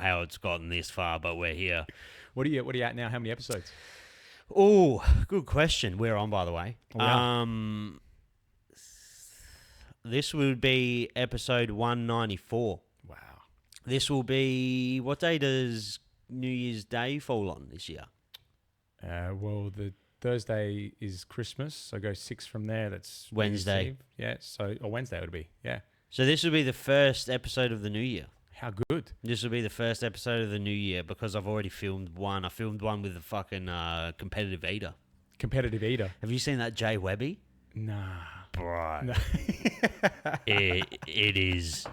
how it's gotten this far, but we're here. What are you at now? How many episodes? Oh, good question. We're on, by the way. Wow. This would be episode 194. Wow. This will be... What day does New Year's Day fall on this year? Well, the Thursday is Christmas, so go 6 from there. That's Wednesday. Yeah, or Wednesday it would be, yeah. So this will be the first episode of the new year. How good. This will be the first episode of the new year because I've already filmed one. I filmed one with a fucking competitive eater. Competitive eater? Have you seen that Jay Webby? Nah. Bro. No. It is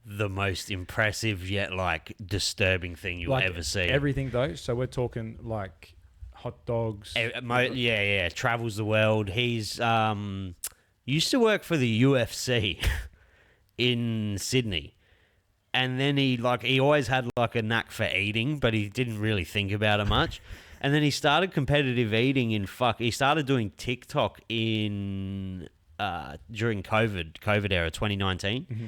the most impressive yet, like, disturbing thing you'll ever see. Everything, though? So we're talking, like, hot dogs? Yeah. Travels the world. He's used to work for the UFC in Sydney. And then he always had, like, a knack for eating, but he didn't really think about it much. And then he started competitive eating he started doing TikTok during COVID era, 2019. Mm-hmm.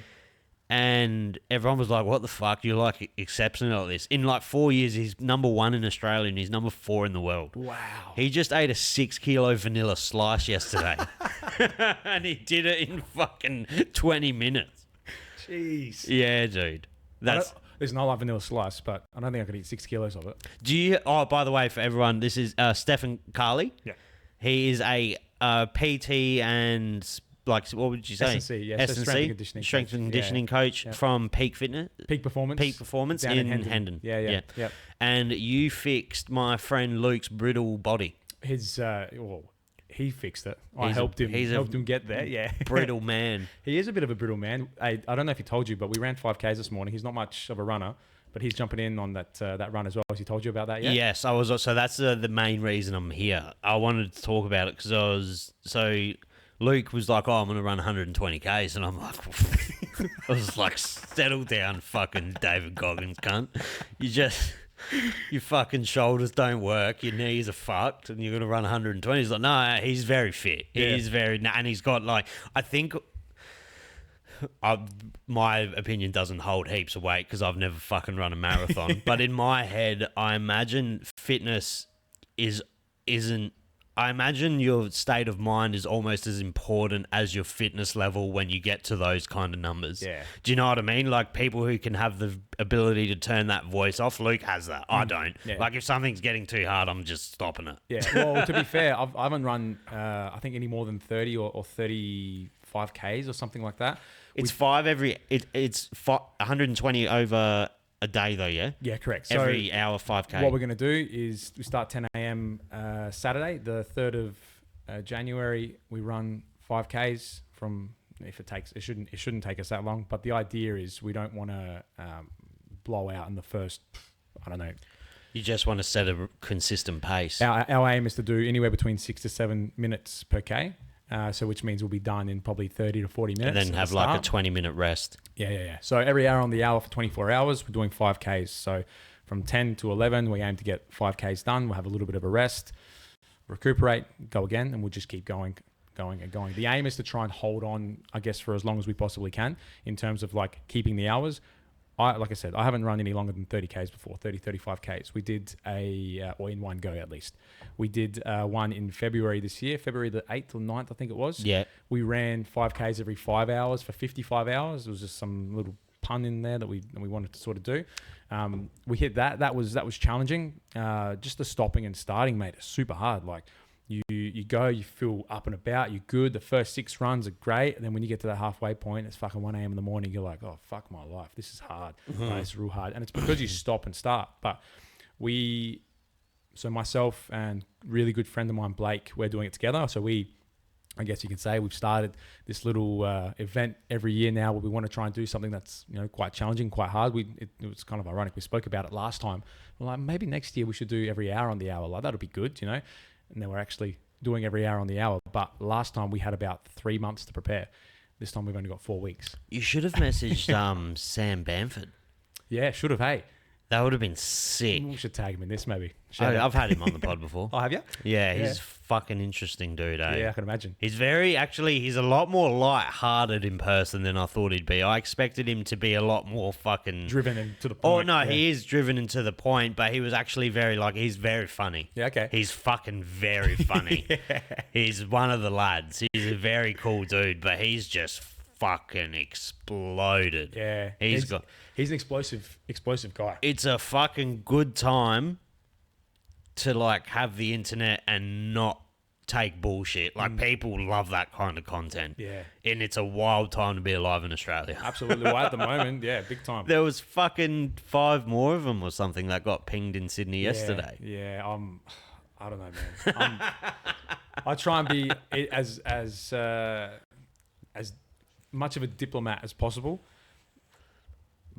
And everyone was like, what the fuck? You're, like, exceptional at this. In, like, 4 years, he's number 1 in Australia and he's number 4 in the world. Wow. He just ate a 6-kilo vanilla slice yesterday. And he did it in fucking 20 minutes. Jeez. Yeah, dude. Listen, I like vanilla slice, but I don't think I could eat 6 kilos of it. By the way, for everyone, this is Stefan Cali. Yeah. He is a PT and, like, what would you say? S&C, yeah. So strength and conditioning strength and coach. conditioning coach from Peaq Fitness. Peak Performance. Down in Hendon. Yeah. And you fixed my friend Luke's brittle body. He fixed it. I helped him get there. Yeah, brittle man. He is a bit of a brittle man. I don't know if he told you, but we ran 5Ks this morning. He's not much of a runner, but he's jumping in on that run as well. Has he told you about that yet? Yes, I was. So that's the main reason I'm here. I wanted to talk about it because Luke was like, "Oh, I'm going to run 120Ks," and I'm like, I was like, "Settle down, fucking David Goggins, cunt. Your fucking shoulders don't work, your knees are fucked, and you're going to run 120. He's like, no, he's very fit. He's and he's got, like, I think, my opinion doesn't hold heaps of weight because I've never fucking run a marathon. But in my head, I imagine fitness I imagine your state of mind is almost as important as your fitness level when you get to those kind of numbers. Yeah. Do you know what I mean? Like, people who can have the ability to turn that voice off. Luke has that. I don't. Yeah. Like, if something's getting too hard, I'm just stopping it. Yeah. Well, to be fair, I haven't run, I think, any more than 30 or 35 Ks or something like that. It's 120 over a day, though, yeah? Yeah, correct. Every hour, 5K. What we're going to do is we start 10 a.m. Saturday, the 3rd of January. We run 5Ks from, it shouldn't take us that long, but the idea is we don't want to blow out in the first, I don't know. You just want to set a consistent pace. Our aim is to do anywhere between 6 to 7 minutes per K. So which means we'll be done in probably 30 to 40 minutes. And then have like a 20-minute rest. Yeah. So every hour on the hour for 24 hours, we're doing 5Ks. So from 10 to 11, we aim to get 5Ks done. We'll have a little bit of a rest, recuperate, go again, and we'll just keep going. The aim is to try and hold on, I guess, for as long as we possibly can in terms of like keeping the hours. Like I said, I haven't run any longer than 30 Ks before, 30, 35 Ks. We did or in one go at least. We did one in February this year, February the 8th or 9th, I think it was. Yeah. We ran 5 Ks every 5 hours for 55 hours. It was just some little pun in there that we wanted to sort of do. We hit that. That was challenging. Just the stopping and starting made it super hard. Like, You go, you feel up and about, you're good. The first 6 runs are great. And then when you get to that halfway point, it's fucking 1 a.m. in the morning. You're like, oh, fuck my life. This is hard. It's real hard. And it's because you stop and start. But so myself and really good friend of mine, Blake, we're doing it together. So I guess you can say we've started this little event every year now where we want to try and do something that's, quite challenging, quite hard. It was kind of ironic. We spoke about it last time. We're like, maybe next year we should do every hour on the hour. Like, that'll be good, And then we're actually doing every hour on the hour. But last time we had about 3 months to prepare. This time we've only got 4 weeks. You should have messaged Sam Bamford. Yeah, should have, hey. That would have been sick. We should tag him in this, maybe. I've had him on the pod before. Oh, have you? Yeah, he's fucking interesting dude, eh? Yeah, I can imagine. He's he's a lot more light-hearted in person than I thought he'd be. I expected him to be a lot more fucking... Driven and to the point. Oh, no, he is driven and to the point, but he was actually he's very funny. Yeah, okay. He's fucking very funny. Yeah. He's one of the lads. He's a very cool dude, but he's just fucking exploded. Yeah. He's an explosive guy. It's a fucking good time to like have the internet and not take bullshit. Like people love that kind of content. Yeah. And it's a wild time to be alive in Australia. Absolutely. Well, at the moment, yeah, big time. There was fucking 5 more of them or something that got pinged in Sydney yesterday. Yeah, I don't know, man. I try and be as much of a diplomat as possible.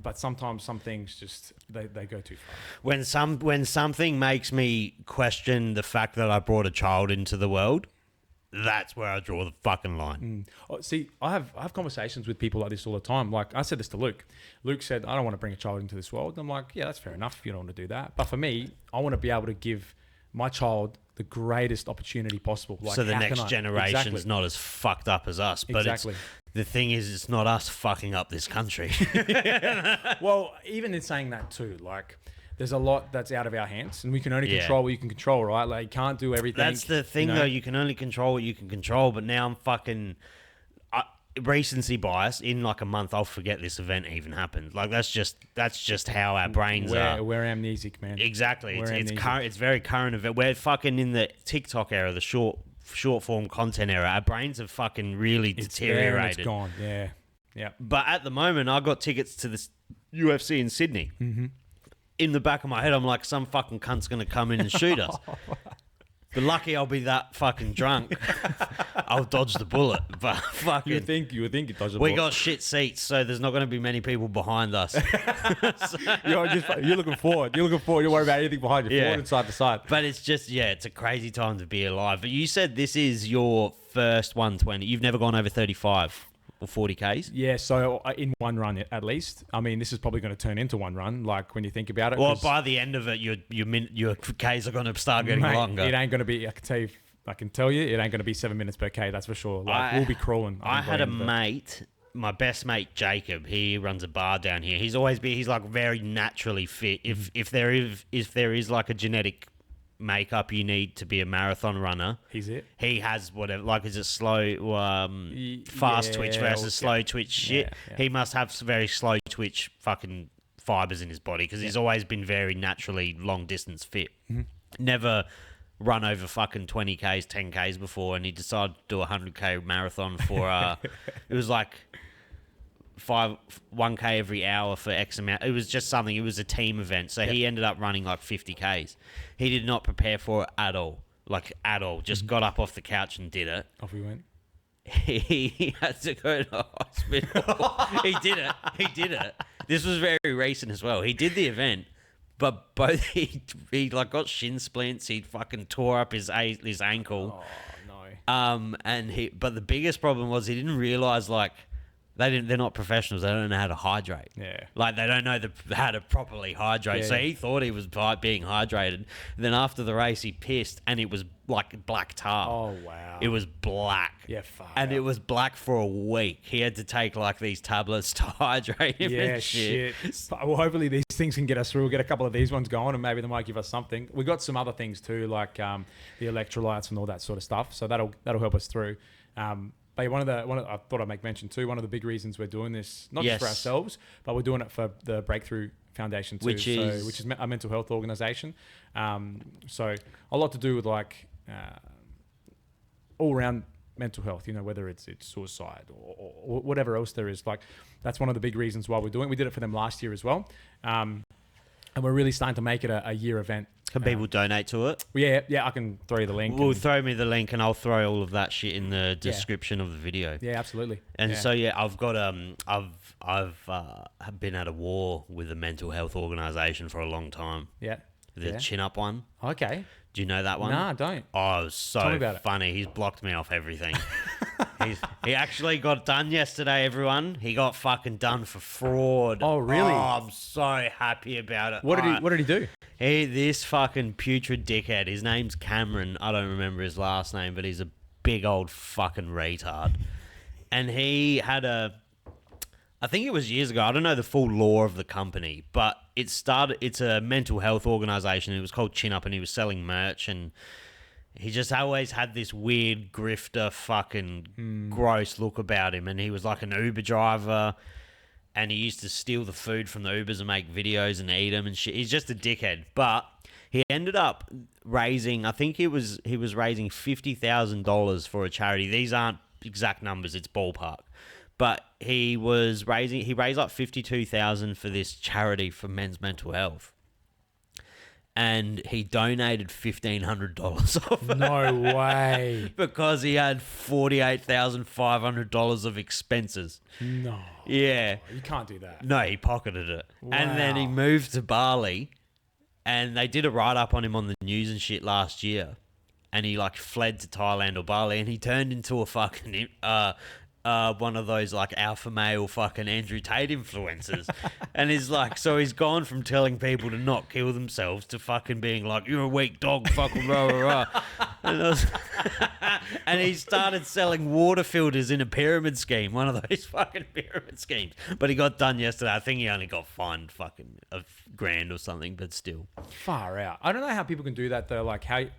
But sometimes some things just they go too far. When something makes me question the fact that I brought a child into the world, that's where I draw the fucking line. Oh, see, I have conversations with people like this all the time. Like I said this to Luke. Luke said, "I don't want to bring a child into this world." I'm like, "Yeah, that's fair enough. If you don't want to do that." But for me, I want to be able to give my child the greatest opportunity possible. Like, so the next generation's not as fucked up as us. But the thing is, it's not us fucking up this country. Well, even in saying that too, like there's a lot that's out of our hands, and we can only control what you can control, right? Like you can't do everything. That's the thing, though. You can only control what you can control. But now I'm fucking recency bias. In like a month, I'll forget this event even happened. Like that's just how our brains are. We're amnesic, man. Exactly. It's current. It's very current event. We're fucking in the TikTok era, the short form content era. Our brains have fucking really deteriorated. It's gone. Yeah. Yeah. But at the moment, I got tickets to this UFC in Sydney. Mm-hmm. In the back of my head, I'm like, some fucking cunt's going to come in and shoot us. But lucky I'll be that fucking drunk. I'll dodge the bullet. But fucking... You would think you dodge the bullet. We got shit seats, so there's not going to be many people behind us. You're looking forward. You're worried about anything behind you. Forward and side to side. But it's just, it's a crazy time to be alive. But you said this is your first 120. You've never gone over 35 or 40 Ks? Yeah, so in one run at least. I mean, this is probably going to turn into one run, like when you think about it. Well, by the end of it, your Ks are going to start getting longer. It ain't going to be, I can tell you, it ain't going to be 7 minutes per K, that's for sure. Like, we'll be crawling. I had a mate, my best mate, Jacob. He runs a bar down here. He's like very naturally fit. If there is like a genetic makeup you need to be a marathon runner, he has whatever, like, is it slow fast twitch versus slow twitch shit. He must have some very slow twitch fucking fibers in his body because he's always been very naturally long distance fit. Never run over fucking 20 Ks 10 Ks before, and he decided to do a 100K marathon for it was like 1K every hour for X amount. It was just something. It was a team event, so he ended up running like 50 Ks. He did not prepare for it at all, Just got up off the couch and did it. Off we went. He had to go to hospital. He did it. This was very recent as well. He did the event, but both he like got shin splints. He fucking tore up his ankle. Oh no. But the biggest problem was he didn't realize they're not professionals. They don't know how to hydrate. Yeah. Like, they don't know how to properly hydrate. Yeah. So he thought he was being hydrated. And then after the race, he pissed, and it was like black tar. Oh, wow. It was black. Yeah, fuck. And it was black for a week. He had to take, like, these tablets to hydrate him and shit. Well, hopefully these things can get us through. We'll get a couple of these ones going, and maybe they might give us something. We got some other things too, like the electrolytes and all that sort of stuff. So that'll help us through. But I thought I'd make mention too. One of the big reasons we're doing this, not just for ourselves, but we're doing it for the Breakthrough Foundation too, which is a mental health organisation. So a lot to do with like all around mental health. Whether it's suicide or whatever else there is. Like that's one of the big reasons why we're doing it. We did it for them last year as well, and we're really starting to make it a year event. Can people donate to it? Yeah, I can throw you the link. Well, throw me the link, and I'll throw all of that shit in the description of the video. Yeah, absolutely. And so I've got I've been at a war with a mental health organisation for a long time. Yeah. The Chin Up one. Okay. Do you know that one? No, I don't. Oh, it was so Tell me about it. funny. He's blocked me off everything. He actually got done yesterday, everyone. He got fucking done for fraud. Oh, really? Oh, I'm so happy about it. What did he do? This fucking putrid dickhead. His name's Cameron. I don't remember his last name, but he's a big old fucking retard. And he had I think it was years ago. I don't know the full lore of the company, but it's a mental health organization. It was called Chin Up, and he was selling merch, and he just always had this weird grifter fucking gross look about him. And he was like an Uber driver, and he used to steal the food from the Ubers and make videos and eat them and shit. He's just a dickhead. But he ended up raising, I think he was raising $50,000 for a charity. These aren't exact numbers, it's ballpark. But he raised like $52,000 for this charity for men's mental health. And he donated $1,500 of it. No way. Because he had $48,500 of expenses. No. Yeah. You can't do that. No, he pocketed it. Wow. And then he moved to Bali, and they did a write-up on him on the news and shit last year. And he like fled to Thailand or Bali, and he turned into a fucking one of those like alpha male fucking Andrew Tate influencers. And he's like, so he's gone from telling people to not kill themselves to fucking being like, you're a weak dog, fucking rah rah rah. And he started selling water filters in a pyramid scheme, one of those fucking pyramid schemes. But he got done yesterday. I think he only got fined fucking $1,000 or something, but still. Far out. I don't know how people can do that though. Like how you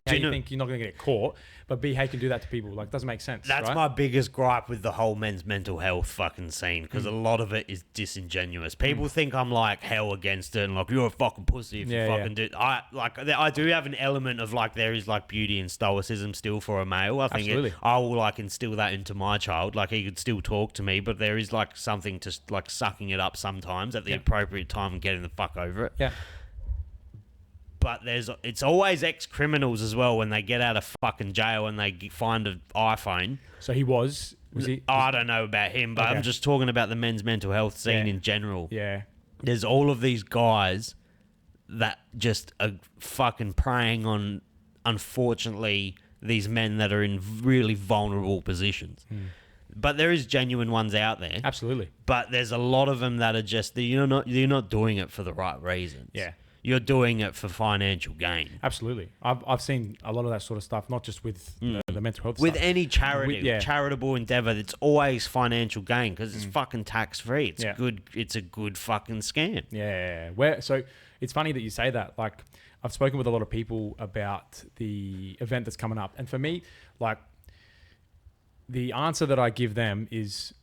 think you're not going to get caught, but B, how you can do that to people. Like, doesn't make sense. That's right? my biggest gripe with the whole men's mental health fucking scene, because a lot of it is disingenuous. People think I'm like hell against it and like, you're a fucking pussy if you fucking do. I do have an element of like, there is like beauty and stoicism still for a male. I think I will like instill that into my child. Like, he could still talk to me, but there is like something to like sucking it up sometimes at the appropriate time and getting the fuck over it. Yeah. But it's always ex-criminals as well when they get out of fucking jail and they find an iPhone. So was he? I don't know about him, but I'm just talking about the men's mental health scene in general. Yeah. There's all of these guys that just are fucking preying on, unfortunately, these men that are in really vulnerable positions. But there is genuine ones out there. Absolutely. But there's a lot of them that are just, you're not doing it for the right reasons. Yeah. You're doing it for financial gain. Absolutely. I've seen a lot of that sort of stuff, not just with the mental health with stuff. any charitable endeavor, it's always financial gain because it's fucking tax free. It's good. It's a good fucking scam. Yeah. So it's funny that you say that. Like, I've spoken with a lot of people about the event that's coming up, and for me, like, the answer that I give them is,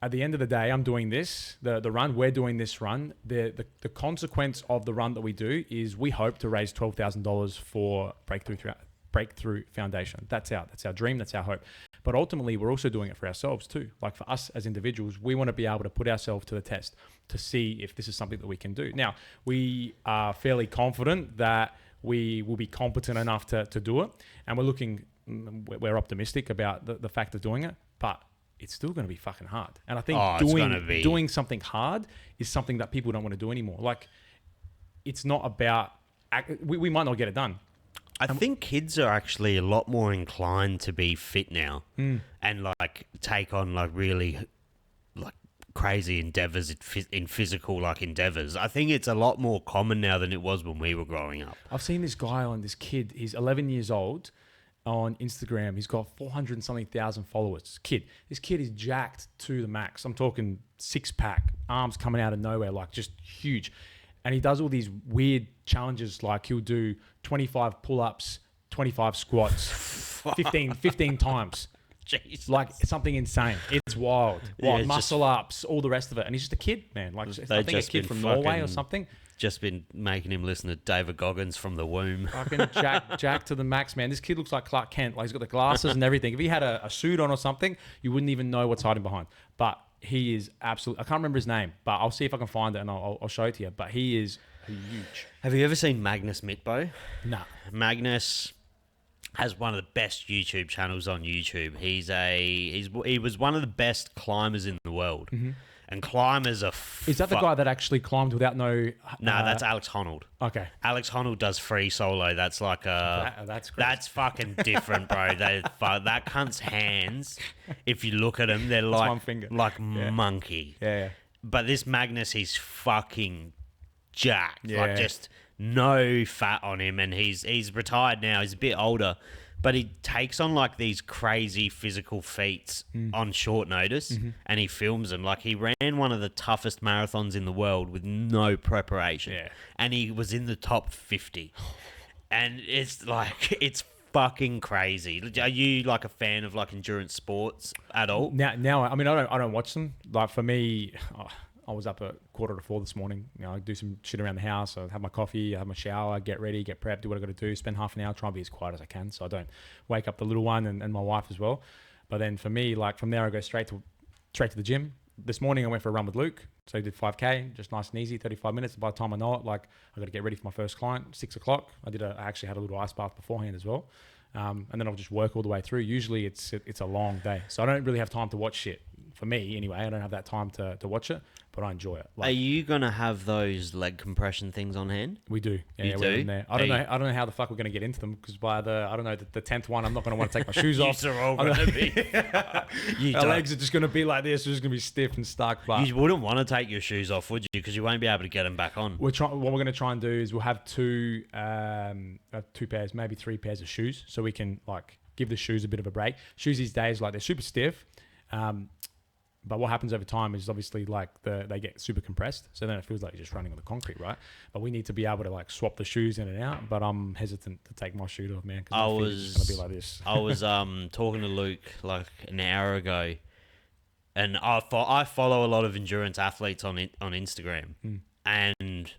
at the end of the day, I'm doing this, the run, we're doing this run. The consequence of the run that we do is we hope to raise $12,000 for Breakthrough Foundation. That's our dream, that's our hope. But ultimately, we're also doing it for ourselves too. Like, for us as individuals, we want to be able to put ourselves to the test to see if this is something that we can do. Now, we are fairly confident that we will be competent enough to do it. And we're optimistic about the fact of doing it, but it's still going to be fucking hard. And I think doing something hard is something that people don't want to do anymore. Like, it's not about... We might not get it done. I think kids are actually a lot more inclined to be fit now and like take on like really like crazy endeavors in physical like endeavors. I think it's a lot more common now than it was when we were growing up. I've seen this guy this kid, he's 11 years old, on Instagram. He's got 400 and something thousand followers. This kid is jacked to the max. I'm talking 6-pack, arms coming out of nowhere, like just huge. And he does all these weird challenges, like he'll do 25 pull-ups, 25 squats, 15 times. Jesus. Like something insane. It's wild. Yeah, muscle ups, all the rest of it. And he's just a kid, man. Like, I think a kid from Norway or something. Just been making him listen to David Goggins from the womb. Fucking jack to the max, man. This kid looks like Clark Kent. Like, he's got the glasses and everything. If he had a suit on or something, you wouldn't even know what's hiding behind. But he is absolutely... I can't remember his name, but I'll see if I can find it and I'll show it to you. But he is huge. Have you ever seen Magnus Mitbo? Nah. Magnus has one of the best YouTube channels on YouTube. He was one of the best climbers in the world. Mm-hmm. And climbers are. Is that the guy that actually climbed without no? No, that's Alex Honnold. Okay. Alex Honnold does free solo. That's like That's great. that's fucking different, bro. That cunt's hands. If you look at him, they're like one finger. monkey. Yeah. But this Magnus, he's fucking jacked. Yeah. Like just no fat on him, and he's retired now. He's a bit older, but he takes on like these crazy physical feats on short notice, and he films them. Like he ran one of the toughest marathons in the world with no preparation, and he was in the top 50. And it's like it's fucking crazy. Are you like a fan of like endurance sports at all? Now, I mean, I don't watch them. Like for me, I was up at 3:45 this morning. You know, I do some shit around the house. I have my coffee, I have my shower, get ready, get prepped, do what I got to do. Spend half an hour, try and be as quiet as I can, so I don't wake up the little one and my wife as well. But then for me, like from there, I go straight to the gym. This morning, I went for a run with Luke. So I did 5K, just nice and easy, 35 minutes. By the time I know it, like I got to get ready for my first client, 6 o'clock. I actually had a little ice bath beforehand as well. And then I'll just work all the way through. Usually it's a long day. So I don't really have time to watch shit. For me, anyway, I don't have that time to watch it, but I enjoy it. Like, are you going to have those leg compression things on hand? We do. You do? We're in there. I don't know how the fuck we're going to get into them, because by the 10th one, I'm not going to want to take my shoes off. Are all going to be. Our legs are just going to be like this. They're just going to be stiff and stuck. But you wouldn't want to take your shoes off, would you? Because you won't be able to get them back on. What we're going to try and do is we'll have two pairs, maybe 3 pairs of shoes, so we can like give the shoes a bit of a break. Shoes these days, like they're super stiff. But what happens over time is obviously like they get super compressed. So then it feels like you're just running on the concrete, right? But we need to be able to like swap the shoes in and out. But I'm hesitant to take my shoe off, man, because my feet are just going to be like this. I was talking to Luke like an hour ago, and I follow a lot of endurance athletes on Instagram, and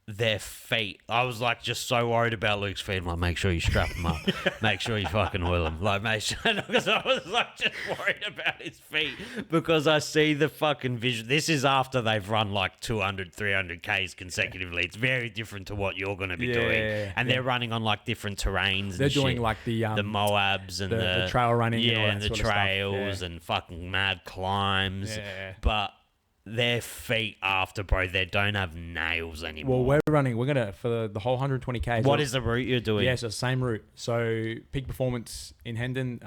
their feet. I was like just so worried about Luke's feet. I'm like, make sure you strap them up. Make sure you fucking oil them. Like, make sure, because I was like just worried about his feet, because I see the fucking vision. This is after they've run like 200, 300 Ks consecutively. It's very different to what you're going to be doing. And they're running on like different terrains. They're and doing shit. like the Moabs and the trail running. and the trails and fucking mad climbs. But their feet after, bro, they don't have nails anymore. Well, we're going to, for the whole 120 Ks. What is the route you're doing? Yeah, so same route. So Peaq Performance in Hendon,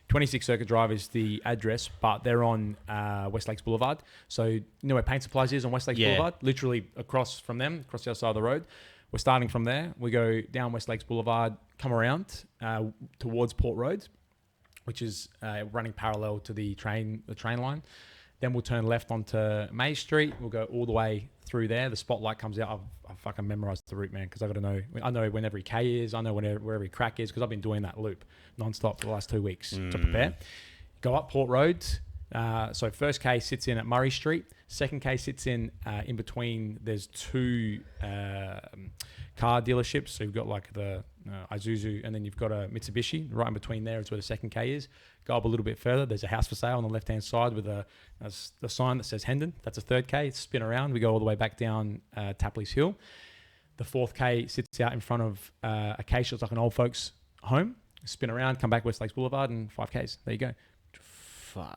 26 Circuit Drive is the address, but they're on West Lakes Boulevard. So you know where Paint Supplies is on West Lakes Boulevard? Literally across from them, across the other side of the road. We're starting from there. We go down West Lakes Boulevard, come around towards Port Road, which is running parallel to the train line. Then we'll turn left onto May Street. We'll go all the way through there. The spotlight comes out. I've fucking memorized the route, man, because I got to know. I know when every K is. I know where every crack is, because I've been doing that loop nonstop for the last 2 weeks to prepare. Go up Port Road. So first K sits in at Murray Street. Second K sits in between. There's 2 car dealerships. So you've got like the Isuzu, and then you've got a Mitsubishi. Right in between there is where the second K is. Go up a little bit further. There's a house for sale on the left-hand side with the sign that says Hendon. That's a third K. Spin around. We go all the way back down Tapley's Hill. The fourth K sits out in front of Acacia. It's like an old folks' home. Spin around, come back West Lakes Boulevard, and 5 Ks. There you go.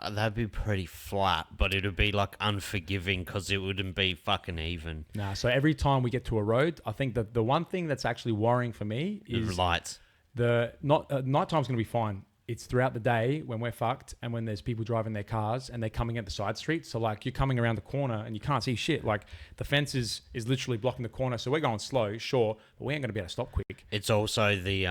That'd be pretty flat, but it'd be like unforgiving because it wouldn't be fucking even. Nah, so every time we get to a road, I think that the one thing that's actually worrying for me is the lights. Nighttime's going to be fine. It's throughout the day when we're fucked and when there's people driving their cars and they're coming at the side streets. So like you're coming around the corner and you can't see shit. Like the fence is literally blocking the corner. So we're going slow, sure, but we ain't going to be able to stop quick. It's also the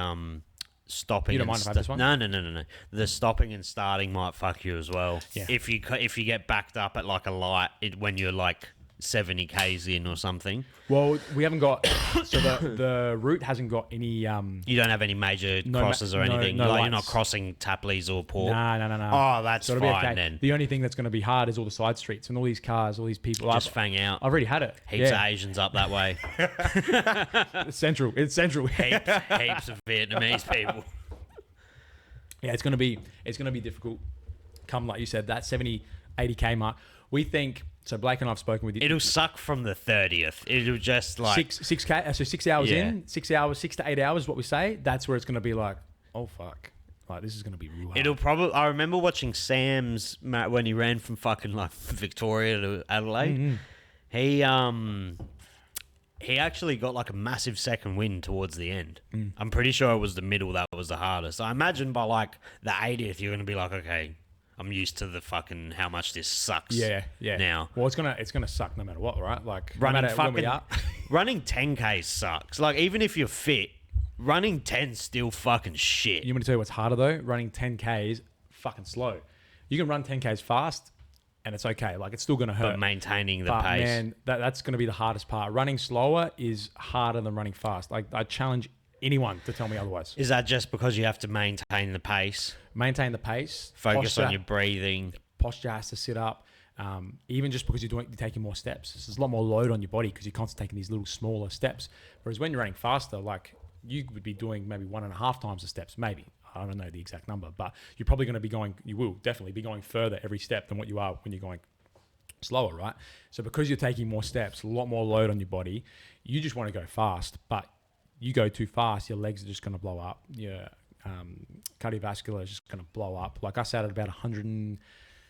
stopping. You don't mind if I have this one? No. The stopping and starting might fuck you as well. Yeah. If you get backed up at like a light when you're like 70 Ks in or something. Well, we haven't got, so the route hasn't got any... you don't have any major crosses or anything? No like lights. You're not crossing Tapley's or Port? No. Oh, that's so fine then. The only thing that's going to be hard is all the side streets and all these cars, all these people. Just fang out. I've already had it. Heaps of Asians up that way. It's central. Heaps of Vietnamese people. Yeah, it's going to be difficult. Come, like you said, that 70, 80K mark. We think... So Blake and I've spoken with you. It'll suck from the 30th. It'll just like 6K. So 6 hours in, 6 hours, 6 to 8 hours. What we say. That's where it's going to be like, oh fuck. Like, this is going to be real hard. It'll probably. I remember watching Sam's when he ran from fucking like Victoria to Adelaide. Mm-hmm. He actually got like a massive second win towards the end. Mm. I'm pretty sure it was the middle that was the hardest. I imagine by like the 80th, you're gonna be like, okay, I'm used to the fucking how much this sucks. Yeah. Now, Well, it's gonna suck no matter what, right? Like, no running matter when we fucking are. running 10K sucks. Like even if you're fit, running 10's still fucking shit. You want me to tell you what's harder though? Running 10Ks, fucking slow. You can run 10Ks fast, and it's okay. Like, it's still gonna hurt. But maintaining the But pace. man, that's going to be the hardest part. Running slower is harder than running fast. Like, I challenge anyone to tell me otherwise. Is that just because you have to maintain the pace? Maintain the pace. Focus posture, on your breathing. Posture has to sit up. Even just because you're taking more steps. There's a lot more load on your body because you're constantly taking these little smaller steps. Whereas when you're running faster, like, you would be doing maybe 1.5 times the steps, maybe. I don't know the exact number, but you're probably going to be you will definitely be going further every step than what you are when you're going slower, right? So because you're taking more steps, a lot more load on your body, you just want to go fast, but you go too fast, your legs are just going to blow up. Your cardiovascular is just going to blow up. Like, I sat at about 100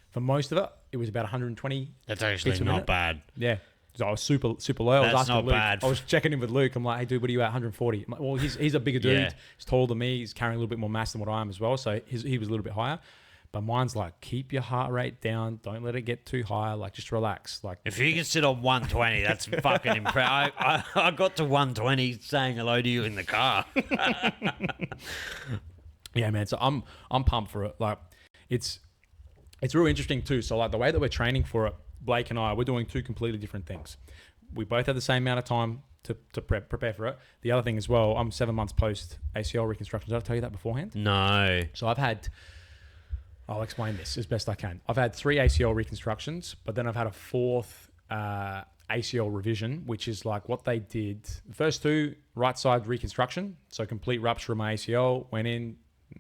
for most of it, it was about 120. That's actually not bad. Yeah. So I was super low. I was That's asking not Luke. bad. I was checking in with Luke. I'm like, hey, dude, what are you at? 140. I'm like, well, he's a bigger dude. Yeah. He's taller than me. He's carrying a little bit more mass than what I am as well. So he was a little bit higher. But mine's like, keep your heart rate down. Don't let it get too high. Like, just relax. Like, If you can sit on 120, that's fucking impressive. I got to 120 saying hello to you in the car. yeah, man. So I'm pumped for it. Like, it's real interesting too. So like, the way that we're training for it, Blake and I, we're doing two completely different things. We both have the same amount of time to prepare for it. The other thing as well, I'm 7 months post ACL reconstruction. Did I tell you that beforehand? No. So I'll explain this as best I can. I've had 3 ACL reconstructions, but then I've had a 4th ACL revision, which is like what they did. The first 2, right side reconstruction. So complete rupture of my ACL, went in,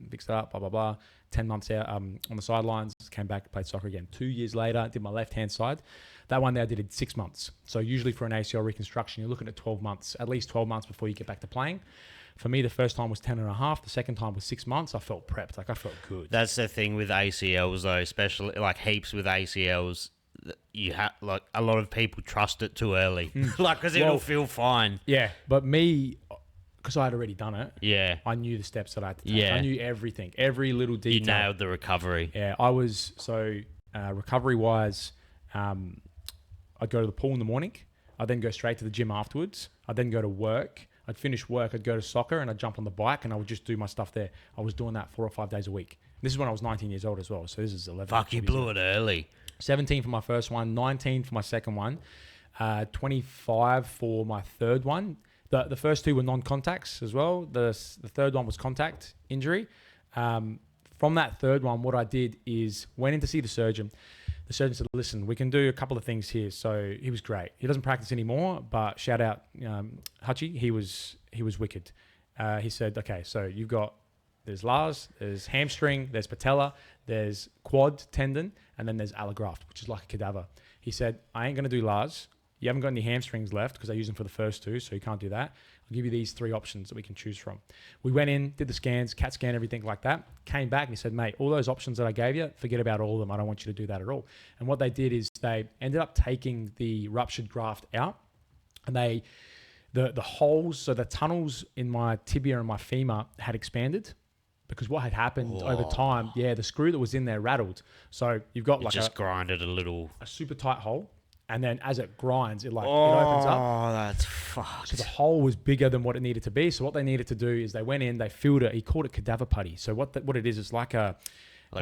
fixed it up, blah, blah, blah. 10 months out on the sidelines, came back, played soccer again. 2 years later, did my left-hand side. That one there I did in 6 months. So usually for an ACL reconstruction, you're looking at 12 months, at least 12 months before you get back to playing. For me, the first time was 10 and a half. The second time was 6 months. I felt prepped. Like, I felt good. That's the thing with ACLs, though, especially like heaps with ACLs. You have like a lot of people trust it too early, like because it'll feel fine. Yeah, but me, because I had already done it. Yeah, I knew the steps that I had to take. Yeah. I knew everything, every little detail. you nailed the recovery. Yeah, I was recovery wise. I'd go to the pool in the morning. I'd then go straight to the gym afterwards. I'd then go to work. I'd finish work. I'd go to soccer and I'd jump on the bike and I would just do my stuff there. I was doing that 4 or 5 days a week. This is when I was 19 years old as well. So this is 11. Fuck, you blew it early. 17 for my first one, 19 for my second one, 25 for my third one. The first 2 were non-contacts as well. The third one was contact injury. From that third one, what I did is went in to see the surgeon. The surgeon said, listen, we can do a couple of things here. So he was great. He doesn't practice anymore, but shout out Hutchie. He was wicked. He said, okay, so there's Lars, there's hamstring, there's patella, there's quad tendon, and then there's allograft, which is like a cadaver. He said, I ain't going to do Lars. You haven't got any hamstrings left because I use them for the first 2, so you can't do that. I'll give you these 3 options that we can choose from. We went in, did the scans, CAT scan, everything like that. Came back and he said, mate, all those options that I gave you, forget about all of them. I don't want you to do that at all. And what they did is they ended up taking the ruptured graft out, and the holes, so the tunnels in my tibia and my femur had expanded. Because what had happened over time, the screw that was in there rattled. So you've got like just grinded a super tight hole, and then as it grinds, it opens up. Oh, that's fucked. So the hole was bigger than what it needed to be. So what they needed to do is they went in, they filled it. He called it cadaver putty. So what it is like a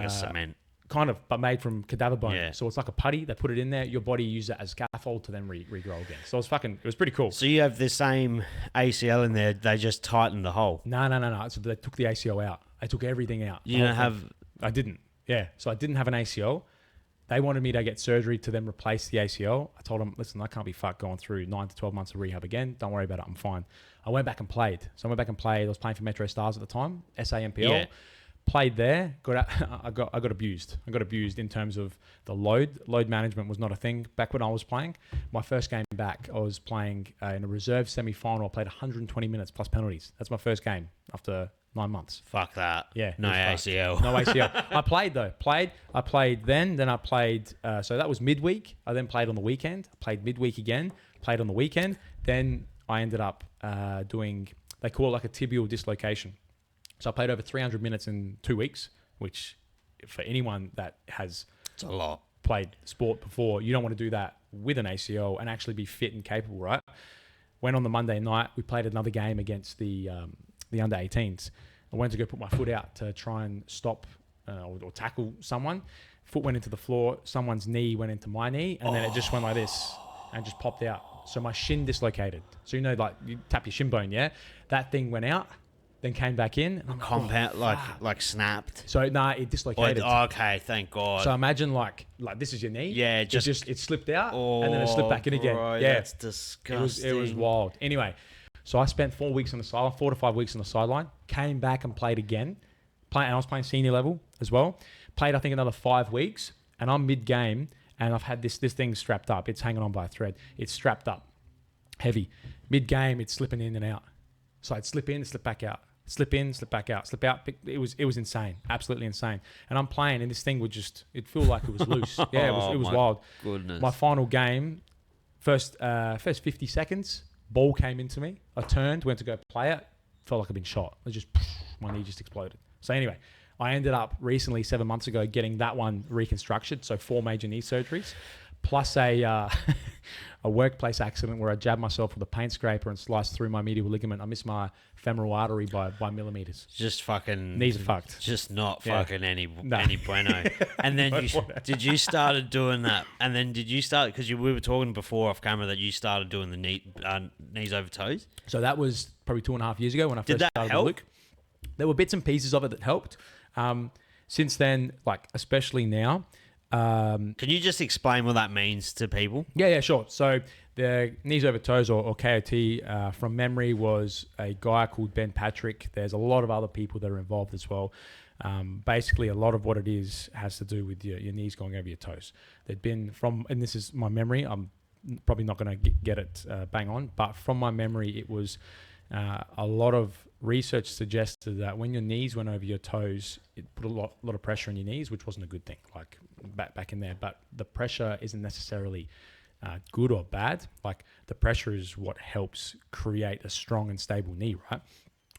cement. Kind of, but made from cadaver bone. Yeah. So it's like a putty. They put it in there. Your body uses it as scaffold to then regrow again. So it was pretty cool. So you have the same ACL in there. They just tightened the hole. No. So they took the ACL out. They took everything out. You don't have. I didn't. Yeah. So I didn't have an ACL. They wanted me to get surgery to then replace the ACL. I told them, listen, I can't be fucked going through 9 to 12 months of rehab again. Don't worry about it. I'm fine. I went back and played. So I went back and played. I was playing for Metro Stars at the time, SAMPL. Yeah. Played there. I got abused. I got abused in terms of the load. Load management was not a thing back when I was playing. My first game back, I was playing in a reserve semi-final. I played 120 minutes plus penalties. That's my first game after 9 months. Fuck that. Yeah. No it was ACL. fucked. No ACL. I played though. I played then I played. So that was midweek. I then played on the weekend. I played midweek again. Played on the weekend. Then I ended up doing. They call it like a tibial dislocation. So I played over 300 minutes in 2 weeks, which for anyone that has It's a lot. played sport before, you don't want to do that with an ACL and actually be fit and capable, right? Went on the Monday night. We played another game against the under 18s. I went to go put my foot out to try and stop or tackle someone. Foot went into the floor. Someone's knee went into my knee, and then it just went like this and just popped out. So my shin dislocated. So like you tap your shin bone, yeah? That thing went out, then came back in. And I'm like, Compound, like snapped. so it dislocated. Okay, thank God. So imagine like this is your knee. Yeah, it slipped out and then it slipped back in again. Bro, Yeah, that's disgusting. it was wild. Anyway, so I spent 4 weeks on the sideline, 4 to 5 weeks on the sideline. Came back and played again. And I was playing senior level as well. Played I think another 5 weeks, and I'm mid game, and I've had this thing strapped up. It's hanging on by a thread. It's strapped up, heavy. Mid game, it's slipping in and out. So I'd slip in, slip back out. Slip in, slip back out, slip out. It was insane, absolutely insane. And I'm playing, and this thing would it feel like it was loose. Yeah, it was wild. Goodness. My final game, first 50 seconds, ball came into me. I turned, went to go play it, felt like I'd been shot. My knee just exploded. So anyway, I ended up recently 7 months ago getting that one reconstructed. So 4 major knee surgeries, plus a workplace accident where I jabbed myself with a paint scraper and sliced through my medial ligament. I missed my femoral artery by millimeters. Just fucking Knees are fucked. Just not fucking any bueno. And then did you started doing that? And then did you start because we were talking before off camera that you started doing the knees over toes? So that was probably 2.5 years ago when I Did first that started help? with Luke. There were bits and pieces of it that helped. Since then, like especially now. Can you just explain what that means to people? Yeah, sure. So the knees over toes or KOT from memory was a guy called Ben Patrick. There's a lot of other people that are involved as well. Basically, a lot of what it is has to do with your knees going over your toes. There'd been and this is my memory. I'm probably not going to get it bang on, but from my memory, it was a lot of research suggested that when your knees went over your toes, it put a lot of pressure on your knees, which wasn't a good thing, like back in there. But the pressure isn't necessarily good or bad. Like the pressure is what helps create a strong and stable knee, right?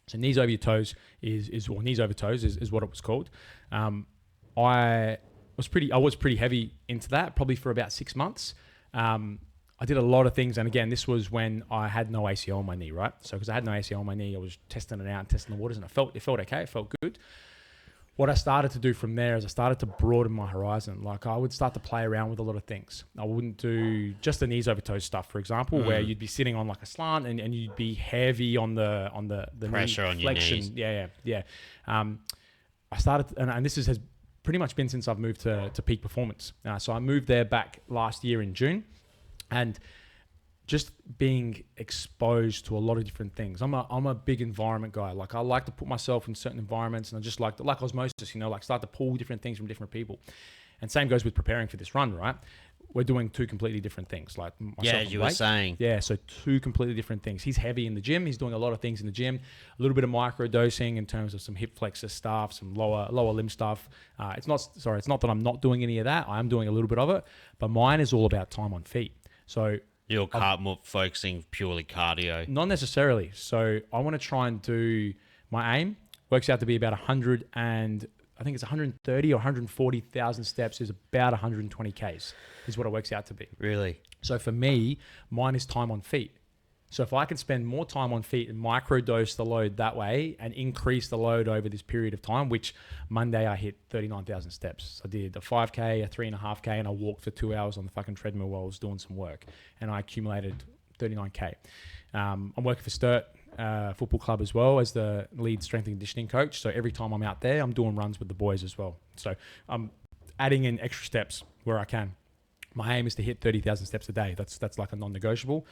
So knees over your toes is knees over toes is what it was called. I was pretty heavy into that, probably for about 6 months. I did a lot of things, and again, this was when I had no ACL on my knee, right? So because I had no ACL on my knee, I was testing it out and testing the waters, and it felt okay, it felt good. What I started to do from there is I started to broaden my horizon. Like I would start to play around with a lot of things. I wouldn't do just the knees over toes stuff, for example, where you'd be sitting on like a slant and you'd be heavy on the pressure knee on flexion. your knees. Yeah. I started, and this has pretty much been since I've moved to Peaq Performance. So I moved there back last year in June. And just being exposed to a lot of different things. I'm a big environment guy. Like I like to put myself in certain environments, and I just like osmosis, like start to pull different things from different people. And same goes with preparing for this run, right? We're doing 2 completely different things. Like myself you were saying. Yeah, so 2 completely different things. He's heavy in the gym. He's doing a lot of things in the gym. A little bit of micro dosing in terms of some hip flexor stuff, some lower limb stuff. It's not that I'm not doing any of that. I am doing a little bit of it, but mine is all about time on feet. So you're more focusing purely cardio. Not necessarily. So I want to try and do, my aim works out to be about 100 and I think it's 130 or 140,000 steps is about 120 Ks is what it works out to be. Really? So for me, mine is time on feet. So if I can spend more time on feet and microdose the load that way and increase the load over this period of time, which Monday I hit 39,000 steps. I did a 5K, a 3.5K, and I walked for 2 hours on the fucking treadmill while I was doing some work. And I accumulated 39K. I'm working for Sturt Football Club as well as the lead strength and conditioning coach. So every time I'm out there, I'm doing runs with the boys as well. So I'm adding in extra steps where I can. My aim is to hit 30,000 steps a day. That's like a non-negotiable.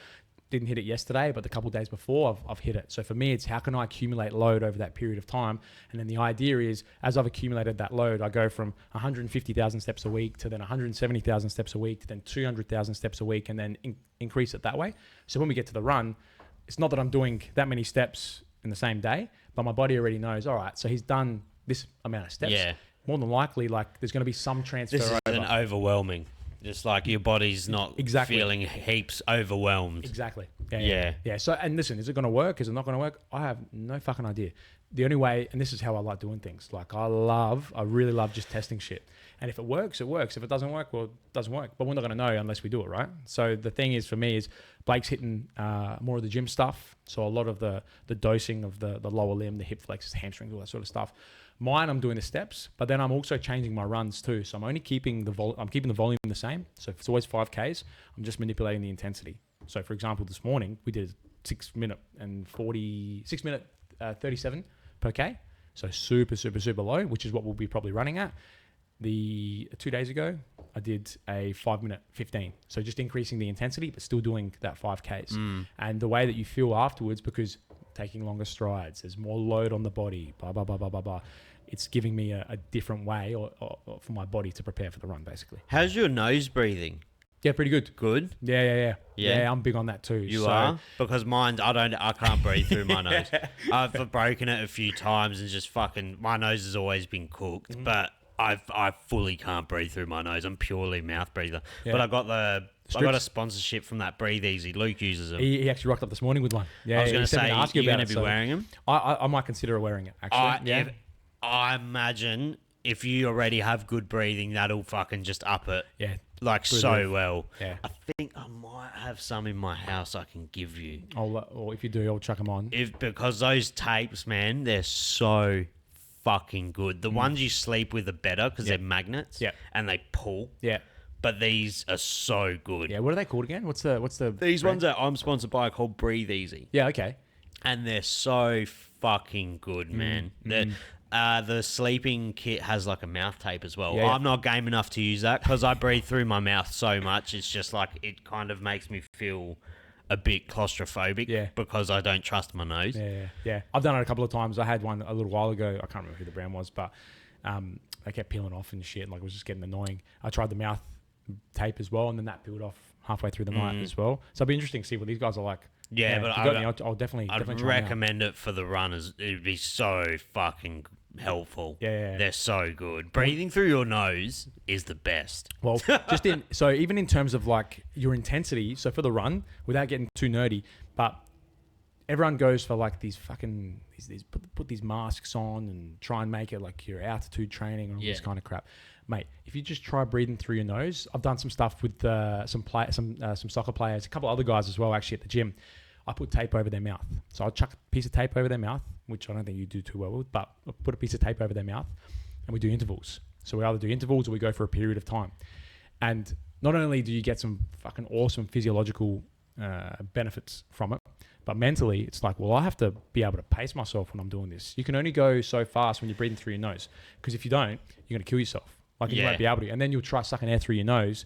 Didn't hit it yesterday, but the couple of days before I've hit it. So for me, it's how can I accumulate load over that period of time? And then the idea is as I've accumulated that load, I go from 150,000 steps a week to then 170,000 steps a week to then 200,000 steps a week and then increase it that way. So when we get to the run, it's not that I'm doing that many steps in the same day, but my body already knows, all right, so he's done this amount of steps. Yeah. More than likely, like there's going to be some transfer This over. isn't overwhelming. Just like your body's not feeling heaps overwhelmed. Exactly. Yeah. So, and listen, is it going to work? Is it not going to work? I have no fucking idea. The only way, and this is how I like doing things. Like I really love just testing shit. And if it works, it works. If it doesn't work, well, it doesn't work. But we're not going to know unless we do it, right? So the thing is, for me, is Blake's hitting more of the gym stuff. So a lot of the dosing of the lower limb, the hip flexors, hamstrings, all that sort of stuff. Mine, I'm doing the steps, but then I'm also changing my runs too. So I'm only keeping the volume the same. So if it's always 5Ks, I'm just manipulating the intensity. So for example, this morning we did 6 minute 37 per K. So super, super, super low, which is what we'll be probably running at. The 2 days ago, I did a 5 minute 15. So just increasing the intensity, but still doing that 5Ks. And the way that you feel afterwards, because taking longer strides, there's more load on the body, blah, blah, blah, blah, blah, blah. It's giving me a different way or for my body to prepare for the run, basically. How's your nose breathing? Yeah, pretty good. Good? Yeah. I'm big on that too. You are? Because mine, I can't breathe through my nose. I've broken it a few times and just my nose has always been cooked, but I fully can't breathe through my nose. I'm purely mouth breather. Yeah. But I got a sponsorship from that Breathe Easy. Luke uses them. He actually rocked up this morning with one. Yeah, I was going to say, you're going to be wearing them? I might consider wearing it, actually. I imagine if you already have good breathing, that'll fucking just up it. Yeah. Like so well. Yeah. I think I might have some in my house I can give you. Or if you do, I'll chuck them on. Because those tapes, man, they're so fucking good. The ones you sleep with are better because they're magnets. Yeah. And they pull. Yeah. But these are so good. Yeah. What are they called again? What's the These brand? ones that I'm sponsored by are called Breathe Easy. Yeah. Okay. And they're so fucking good, man. The sleeping kit has like a mouth tape as well. I'm not game enough to use that because I breathe through my mouth so much. It's just like it kind of makes me feel a bit claustrophobic because I don't trust my nose. Yeah. I've done it a couple of times. I had one a little while ago. I can't remember who the brand was, but they kept peeling off and shit. Like it was just getting annoying. I tried the mouth tape as well, and then that peeled off halfway through the night as well. So it'd be interesting to see what these guys are like. Yeah, but I'll definitely recommend it for the runners. It'd be so fucking helpful. Yeah. They're so good. Breathing through your nose is the best. Well, even in terms of like your intensity, so for the run, without getting too nerdy, but everyone goes for like these fucking put these masks on and try and make it like your altitude training and all this kind of crap. Mate, if you just try breathing through your nose, I've done some stuff with some soccer players, a couple of other guys as well, actually at the gym. I put tape over their mouth. So I'll chuck a piece of tape over their mouth, which I don't think you do too well with, but I'll put a piece of tape over their mouth and we do intervals. So we either do intervals or we go for a period of time. And not only do you get some fucking awesome physiological benefits from it, but mentally it's like, well, I have to be able to pace myself when I'm doing this. You can only go so fast when you're breathing through your nose, because if you don't, you're going to kill yourself. Like you won't be able to. And then you'll try sucking air through your nose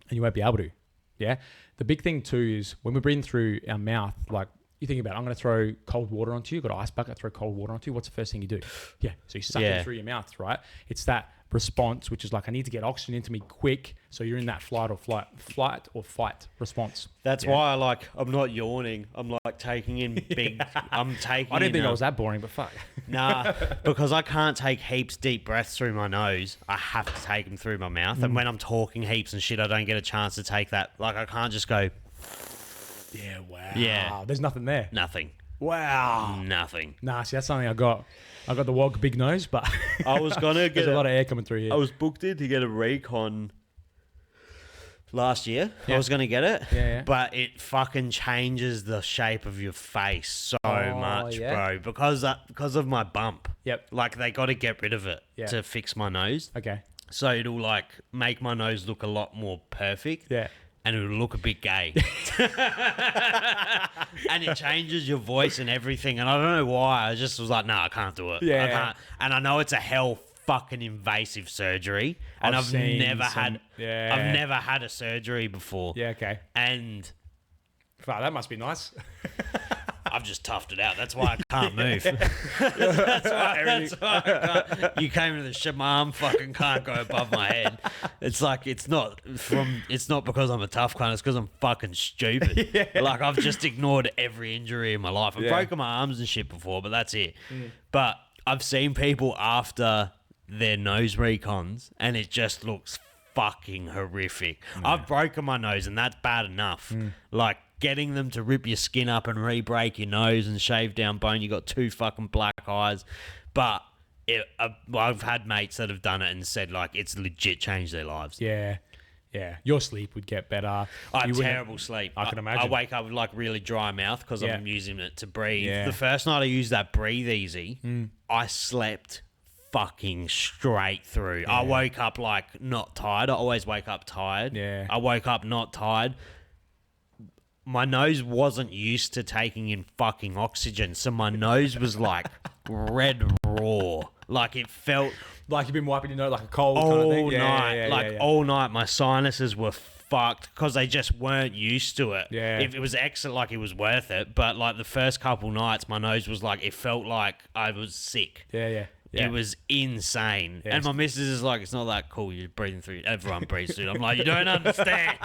and you won't be able to. Yeah. The big thing too is when we're breathing through our mouth, like you think about it, I'm going to throw cold water onto you. Got an ice bucket, throw cold water onto you. What's the first thing you do? Yeah. So you suck it through your mouth, right? It's that response, which is like, I need to get oxygen into me quick. So you're in that flight or fight response. That's why I'm not yawning. I'm like taking in big, I didn't think I was that boring, but fuck. Nah, because I can't take heaps deep breaths through my nose. I have to take them through my mouth. And when I'm talking heaps and shit, I don't get a chance to take that. Like I can't just go. Yeah, wow. Yeah. There's nothing there. Nothing. Wow. Nothing. Nah, see, that's something I got. I got the wog big nose, but I was gonna get there's a lot of air coming through here. I was booked in to get a recon last year. I was gonna get it, but it fucking changes the shape of your face so much, bro, because of my bump. Yep. Like they got to get rid of it to fix my nose. Okay. So it'll like make my nose look a lot more perfect. Yeah. And it'll look a bit gay. And it changes your voice and everything. And I don't know why. I just was like, no, I can't do it. Yeah. I can't. And I know it's a hell fucking invasive surgery. And I've never had a surgery before. Yeah, okay. And wow, that must be nice. I've just toughed it out. That's why I can't move. That's why I can't. You came into the ship, my arm fucking can't go above my head. It's like, it's not because I'm a tough cunt, it's because I'm fucking stupid. Yeah. Like, I've just ignored every injury in my life. I've broken my arms and shit before, but that's it. But I've seen people after their nose recons, and it just looks fucking horrific. I've broken my nose, and that's bad enough. Like, getting them to rip your skin up and re-break your nose and shave down bone, you got 2 fucking black eyes. But I've had mates that have done it and said, like, it's legit changed their lives. Yeah. Your sleep would get better. I have terrible sleep. I can imagine. I wake up with like really dry mouth because I'm using it to breathe. Yeah. The first night I used that Breathe Easy, I slept fucking straight through. Yeah. I woke up like not tired. I always wake up tired. Yeah. I woke up not tired. My nose wasn't used to taking in fucking oxygen, so my nose was like red raw. Like, it felt like you've been wiping your nose like a cold all kind of thing. night. All night. My sinuses were fucked because they just weren't used to it. Yeah. If it was excellent, like, it was worth it. But like the first couple nights, my nose was like, it felt like I was sick. Yeah. It was insane. Yeah. And my missus is like, it's not that cool. You're breathing through. Everyone breathes through. I'm like, you don't understand.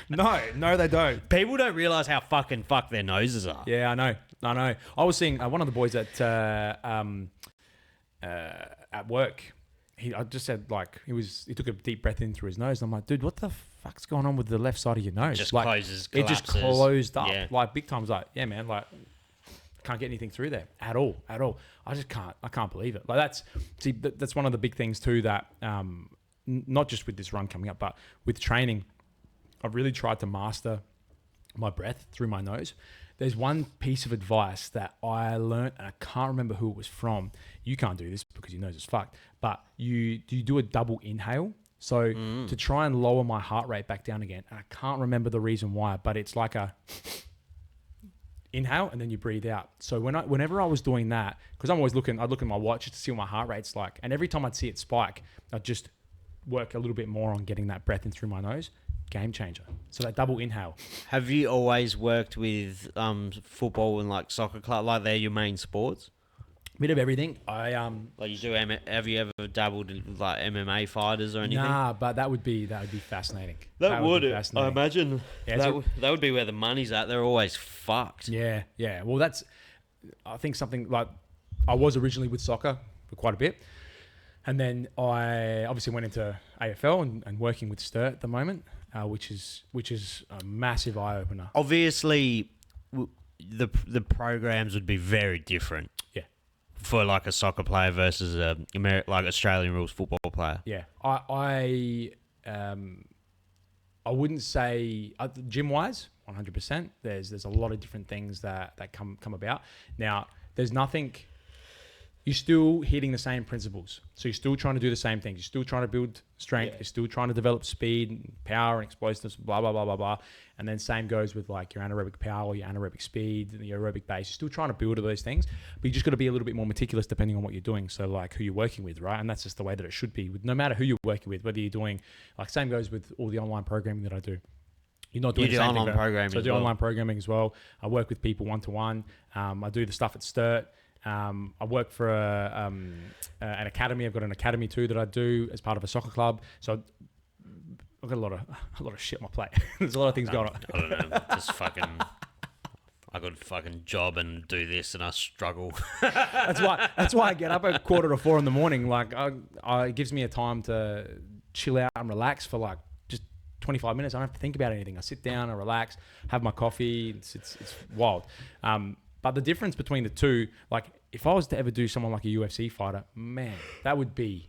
No, they don't. People don't realize how fucking fucked their noses are. Yeah, I know. I was seeing one of the boys at work. I just said, like, he took a deep breath in through his nose. And I'm like, dude, what the fuck's going on with the left side of your nose? Just like, closes, it just collapses. closed up. Yeah. Like, big time's like, yeah, man, like, can't get anything through there at all. I can't believe it. Like, that's one of the big things too, that not just with this run coming up, but with training, I've really tried to master my breath through my nose. There's one piece of advice that I learned, and I can't remember who it was from. You can't do this because your nose is fucked, but you do a double inhale. So to try and lower my heart rate back down again, and I can't remember the reason why, but it's like a inhale and then you breathe out. So whenever I was doing that, because I'd look at my watch just to see what my heart rate's like, and every time I'd see it spike, I'd just work a little bit more on getting that breath in through my nose. Game changer. So that double inhale. Have you always worked with football and like soccer club? Like, they're your main sports? Bit of everything. Like, you do. Have you ever dabbled in like MMA fighters or anything? Nah, but that would be fascinating. That would be I imagine. Yeah, that would be where the money's at. They're always fucked. Yeah. Well, I think something like, I was originally with soccer for quite a bit, and then I obviously went into AFL and working with Sturt at the moment. Which is a massive eye opener. Obviously, the programs would be very different. Yeah. For like a soccer player versus like Australian rules football player. Yeah. I wouldn't say gym wise 100%. There's a lot of different things that come about. Now, there's nothing. You're still hitting the same principles. So you're still trying to do the same things. You're still trying to build strength. Yeah. You're still trying to develop speed and power and explosiveness, blah, blah, blah, blah, blah. And then same goes with like your anaerobic power, your anaerobic speed, and your aerobic base. You're still trying to build all those things, but you just got to be a little bit more meticulous depending on what you're doing. So like who you're working with, right? And that's just the way that it should be. No matter who you're working with, whether you're doing, like same goes with all the online programming that I do. You're not doing the same online programming. So I do online programming as well. I work with people one-to-one. I do the stuff at Sturt. I work for an academy. I've got an academy too that I do as part of a soccer club. So I've got a lot of shit on my plate. There's a lot of things going on. I don't know. Just fucking. I got a fucking job and do this, and I struggle. That's why I get up at 3:45 in the morning. Like, it gives me a time to chill out and relax for like just 25 minutes. I don't have to think about anything. I sit down, I relax, have my coffee. It's wild. But the difference between the two, like if I was to ever do someone like a UFC fighter, man, that would be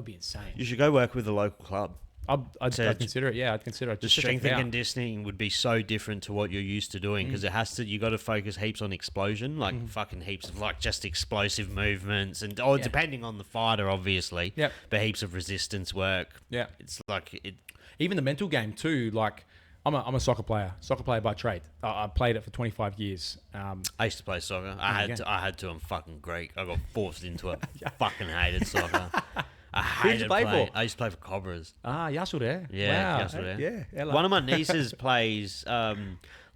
insane. You should go work with a local club. I'd consider it. Yeah, I'd consider it. The strength and conditioning would be so different to what you're used to doing because you got to focus heaps on explosion, like fucking heaps of like just explosive movements and depending on the fighter, obviously. Yep. But heaps of resistance work. Yeah. It's like it. Even the mental game too. Like I'm a soccer player by trade. I played it for 25 years. I used to play soccer. I had to. I'm fucking Greek. I got forced into it. Fucking hated soccer. Who did you play for? I used to play for Cobras. Yassel there. Yeah, wow. Yassel there. Yeah. One of my nieces plays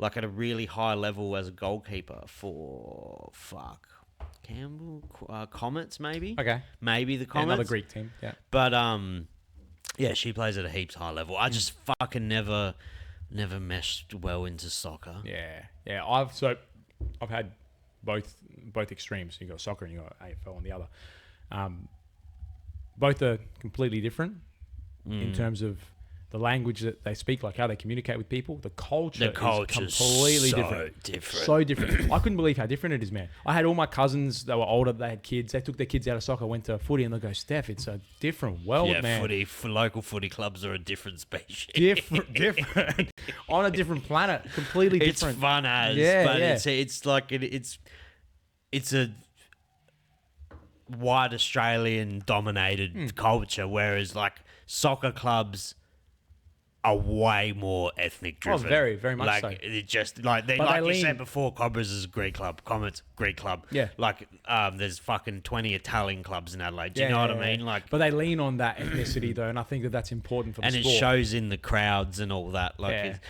like at a really high level as a goalkeeper for Campbell Comets maybe. Okay. Maybe the Comets. Another Greek team. Yeah. But yeah, she plays at a heaps high level. I just fucking never meshed well into soccer. Yeah. I've had both extremes. You got soccer and you got AFL on the other. Both are completely different in terms of the language that they speak, like how they communicate with people. The culture is completely different. So different. I couldn't believe how different it is, man. I had all my cousins that were older. They had kids. They took their kids out of soccer, went to footy, and they go, Steph, it's a different world, man. Local footy clubs are a different species. Different. On a different planet. Completely different. It's fun as, it's like it's a white Australian dominated culture, whereas like soccer clubs are way more ethnic driven. Oh, very, very much like, so. It just like you said before, Cobras is a Greek club, Comets Greek club. Yeah. Like there's fucking 20 Italian clubs in Adelaide. Do you know what I mean? Like, but they lean on that ethnicity though, and I think that's important for the sport. And it shows in the crowds and all that. Like,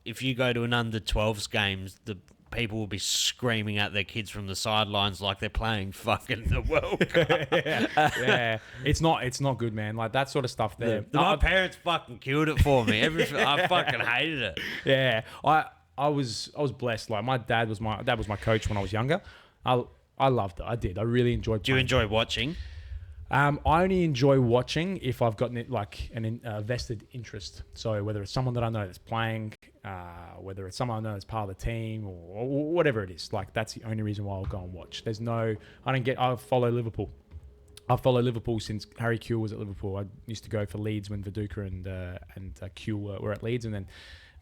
if you go to an under 12s games, the people will be screaming at their kids from the sidelines like they're playing fucking the World Cup. Yeah. It's not good, man. Like that sort of stuff there. My parents fucking killed it for me. I fucking hated it. Yeah. I was blessed. Like my dad was my coach when I was younger. I loved it. I did. I really enjoyed. Do you enjoy watching? I only enjoy watching if I've got like an vested interest. So whether it's someone that I know that's playing, whether it's someone I know that's part of the team or whatever it is, like that's the only reason why I'll go and watch. I follow Liverpool. I've followed Liverpool since Harry Kewell was at Liverpool. I used to go for Leeds when Viduka and Kewell were at Leeds, and then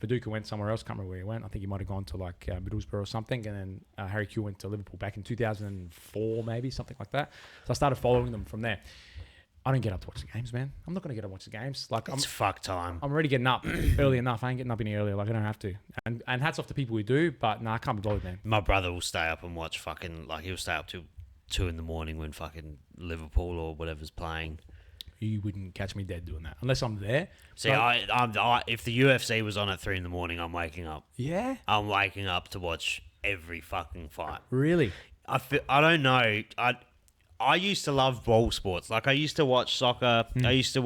Viduka went somewhere else. Can't remember where he went. I think he might have gone to like Middlesbrough or something. And then Harry Kewell went to Liverpool back in 2004, maybe something like that. So I started following them from there. I don't get up to watch the games, man. I'm not going to get up to watch the games. Like it's fuck time. I'm already getting up early enough. I ain't getting up any earlier. Like I don't have to. And hats off to people who do, but I can't be bothered, man. My brother will stay up and watch he'll stay up till 2 a.m. when fucking Liverpool or whatever's playing. You wouldn't catch me dead doing that unless I'm there. See, if the UFC was on at 3 a.m, I'm waking up. Yeah, I'm waking up to watch every fucking fight. Really? I don't know. I used to love ball sports. Like I used to watch soccer. I still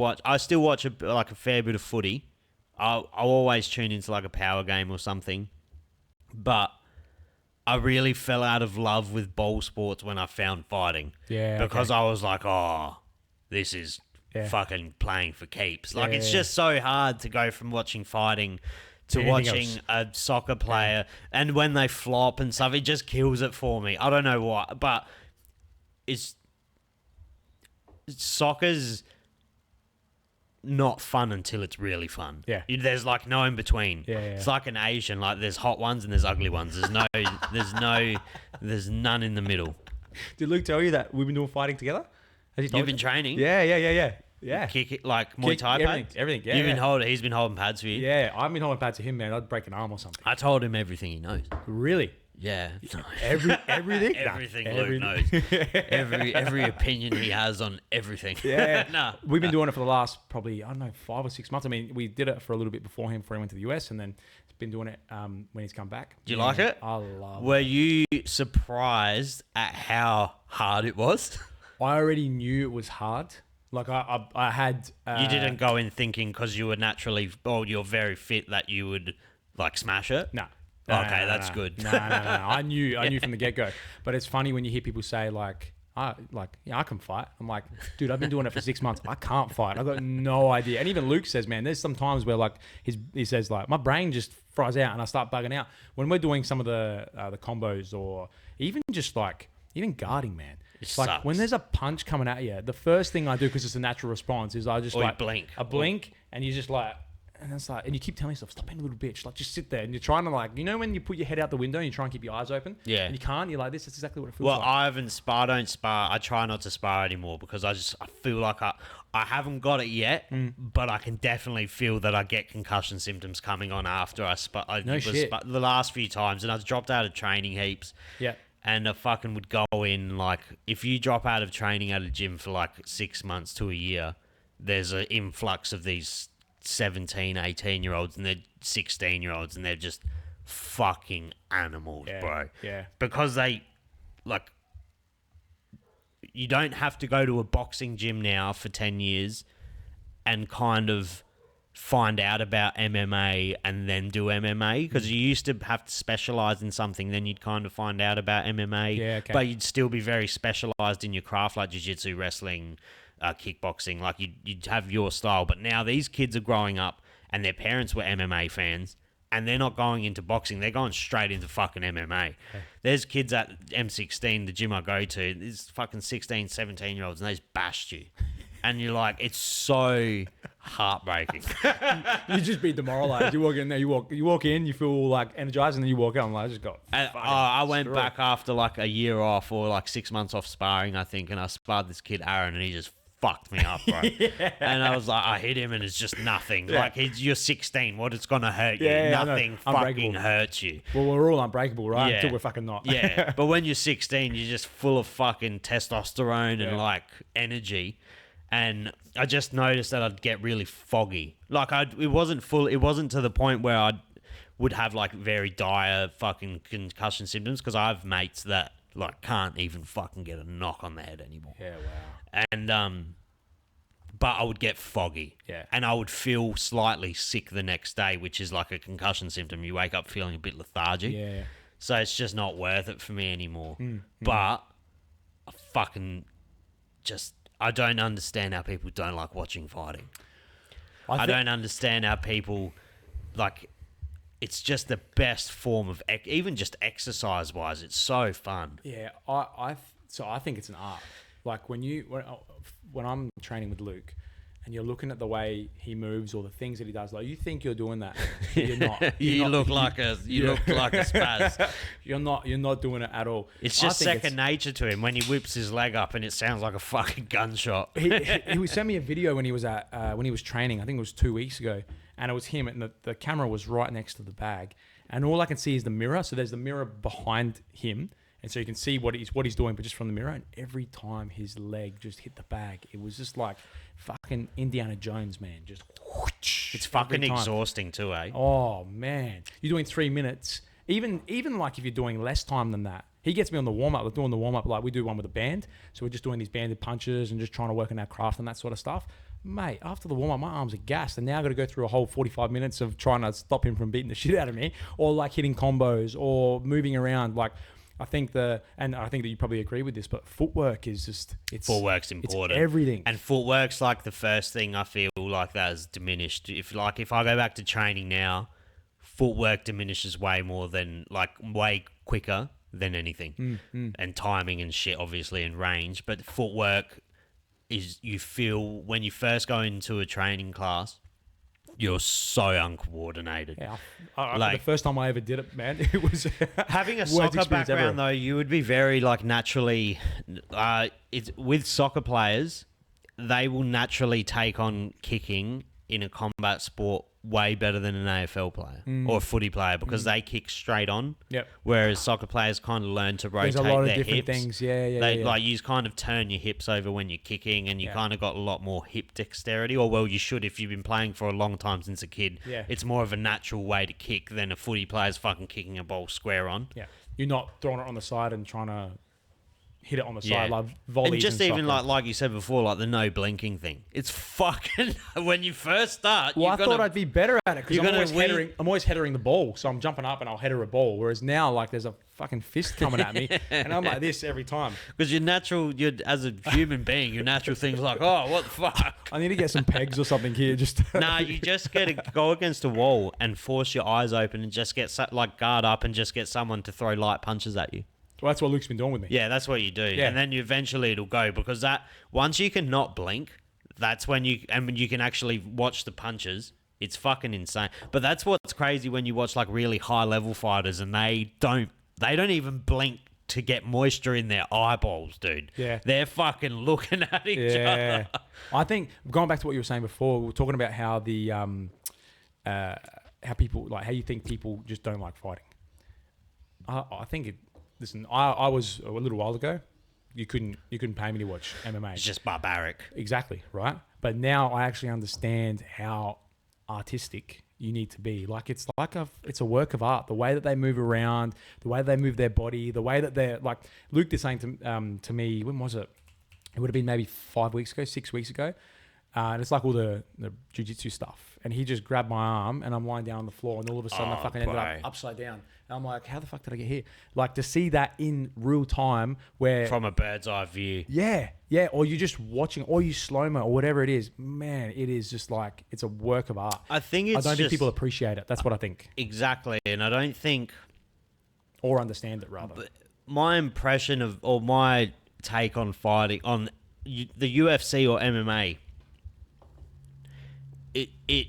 watch a fair bit of footy. I'll always tune into like a power game or something. But I really fell out of love with ball sports when I found fighting. Yeah, because I was like, oh, this is fucking playing for keeps. Like it's just so hard to go from watching fighting to watching a soccer player, and when they flop and stuff, it just kills it for me. I don't know why, but soccer's not fun until it's really fun. Yeah. There's like no in between. Yeah. It's like an Asian, like there's hot ones and there's ugly ones. There's none in the middle. Did Luke tell you that we've been doing fighting together? Has he told You've you? been training? Yeah. Kick it like Muay Thai pads? Everything. Yeah. He's been holding pads for you? Yeah, I've been holding pads to him, man. I'd break an arm or something. I told him everything he knows. Really? Yeah. Everything? Everything Luke knows. Every opinion he has on everything. Yeah. We've been doing it for the last probably, 5 or 6 months. I mean, we did it for a little bit before him went to the US, and then been doing it when he's come back. Do you like it? I love it. Were you surprised at how hard it was? I already knew it was hard. Like I had... you didn't go in thinking because you were you're very fit that you would like smash it? No. Okay, that's good. No. I knew from the get-go. But it's funny when you hear people say I can fight. I'm like, dude, I've been doing it for 6 months. I can't fight. I've got no idea. And even Luke says, man, there's some times where like he says like my brain just fries out and I start bugging out when we're doing some of the combos or even just like even guarding, man. It's like sucks. when there's a punch coming at you, the first thing I do because it's a natural response is I just like blink. A blink, and you just like. And it's like, and you keep telling yourself, stop being a little bitch. Like, just sit there. And you're trying to like, when you put your head out the window and you try and keep your eyes open? Yeah. And you can't. You're like, this is exactly what it feels Well, like. I haven't sparred. I don't spar. I try not to spar anymore because I feel like I haven't got it yet, but I can definitely feel that I get concussion symptoms coming on after I spar. The last few times, and I've dropped out of training heaps. Yeah. And I fucking would go in, like, if you drop out of training at a gym for like 6 months to a year, there's an influx of these 17, 18-year-olds and they're 16-year-olds and they're just fucking animals, bro. Yeah. Because they, like, you don't have to go to a boxing gym now for 10 years and kind of find out about MMA and then do MMA, because you used to have to specialize in something, then you'd kind of find out about MMA, but you'd still be very specialized in your craft, like jiu-jitsu, wrestling, kickboxing. Like you'd have your style. But now these kids are growing up and their parents were MMA fans and they're not going into boxing, they're going straight into fucking MMA. There's kids at M16, the gym I go to, there's fucking 16, 17-year-olds and they just bashed you. And you're like, it's so heartbreaking. You just be demoralized. You walk in there, you walk in, you feel like energized, and then you walk out and like, I just got. I went back after like a year off or like 6 months off sparring, I think, and I sparred this kid Aaron, and he just fucked me up, bro. And I was like, I hit him, and it's just nothing. Like you're 16, what it's gonna hurt you? Nothing fucking hurts you. Well, we're all unbreakable, right? Until we're fucking not. But when you're 16, you're just full of fucking testosterone and like energy. And I just noticed that I'd get really foggy. Like it wasn't to the point where I would have like very dire fucking concussion symptoms, because I have mates that like can't even fucking get a knock on the head anymore. Yeah, wow. And but I would get foggy. Yeah. And I would feel slightly sick the next day, which is like a concussion symptom. You wake up feeling a bit lethargic. Yeah. So it's just not worth it for me anymore. But I fucking just, I don't understand how people don't like watching fighting. I don't understand how people, like, it's just the best form of, even just exercise-wise, it's so fun. Yeah, so I think it's an art. Like when I'm training with Luke, and you're looking at the way he moves or the things that he does, like you think you're doing that, you're not. You look like a spaz. You're not doing it at all. It's just second nature to him when he whips his leg up and it sounds like a fucking gunshot. He sent me a video when he was training. I think it was 2 weeks ago, and it was him, and the camera was right next to the bag, and all I can see is the mirror. So there's the mirror behind him. And so you can see what he's doing, but just from the mirror. And every time his leg just hit the bag, it was just like fucking Indiana Jones, man. Just whoosh, it's fucking exhausting too, eh? Oh man, you're doing 3 minutes. Even like if you're doing less time than that, he gets me on the warm up. We're doing the warm up like we do one with a band. So we're just doing these banded punches and just trying to work on our craft and that sort of stuff. Mate, after the warm up, my arms are gassed, and now I've got to go through a whole 45 minutes of trying to stop him from beating the shit out of me, or like hitting combos or moving around, like. I think that you probably agree with this, but footwork is just footwork's important. It's everything. And footwork's like the first thing I feel like that has diminished. If I go back to training now, footwork diminishes way quicker than anything. And timing and shit, obviously, and range. But footwork is, you feel when you first go into a training class, you're so uncoordinated. Yeah, the first time I ever did it, man, it was having a soccer background though. You would be very like naturally. With soccer players, they will naturally take on kicking in a combat sport way better than an AFL player or a footy player, because they kick straight on. Yep. Whereas soccer players kind of learn to rotate their hips. There's a lot of different hips. things. Yeah. Like you kind of turn your hips over when you're kicking, and you kind of got a lot more hip dexterity. Or well, you should if you've been playing for a long time since a kid. Yeah. It's more of a natural way to kick than a footy player's fucking kicking a ball square on. Yeah. You're not throwing it on the side and trying to hit it on the side, like volleys. And just even soccer. like you said before, like the no blinking thing. It's fucking when you first start. Well, I thought I'd be better at it because I'm always headering the ball, so I'm jumping up and I'll header a ball. Whereas now, like, there's a fucking fist coming at me, and I'm like this every time. Because you're as a human being, your natural thing's like, oh, what the fuck? I need to get some pegs or something here. Just nah, you just got to go against a wall and force your eyes open and just get like guard up and just get someone to throw light punches at you. Well, that's what Luke's been doing with me. Yeah, that's what you do. Yeah. And then eventually it'll go, because that once you can not blink, that's when you can actually watch the punches. It's fucking insane. But that's what's crazy when you watch like really high level fighters and they don't even blink to get moisture in their eyeballs, dude. Yeah. They're fucking looking at each other. I think going back to what you were saying before, we were talking about how the how people like how you think people just don't like fighting. I think it. Listen, I was a little while ago. You couldn't pay me to watch MMA. It's just barbaric. Exactly, right? But now I actually understand how artistic you need to be. Like it's a work of art. The way that they move around, the way they move their body, the way that they're like. Luke did saying to me, when was it? It would have been maybe 5 weeks ago, 6 weeks ago. And it's like all the jiu-jitsu stuff. And he just grabbed my arm and I'm lying down on the floor and all of a sudden I fucking ended up upside down. And I'm like, how the fuck did I get here? Like to see that in real time where... From a bird's eye view. Yeah. Yeah. Or you're just watching or you slow-mo or whatever it is. Man, it is just like, it's a work of art. I think think people appreciate it. That's what I think. Exactly. And I don't think... Or understand it rather. But my impression of, or my take on fighting, on the UFC or MMA... It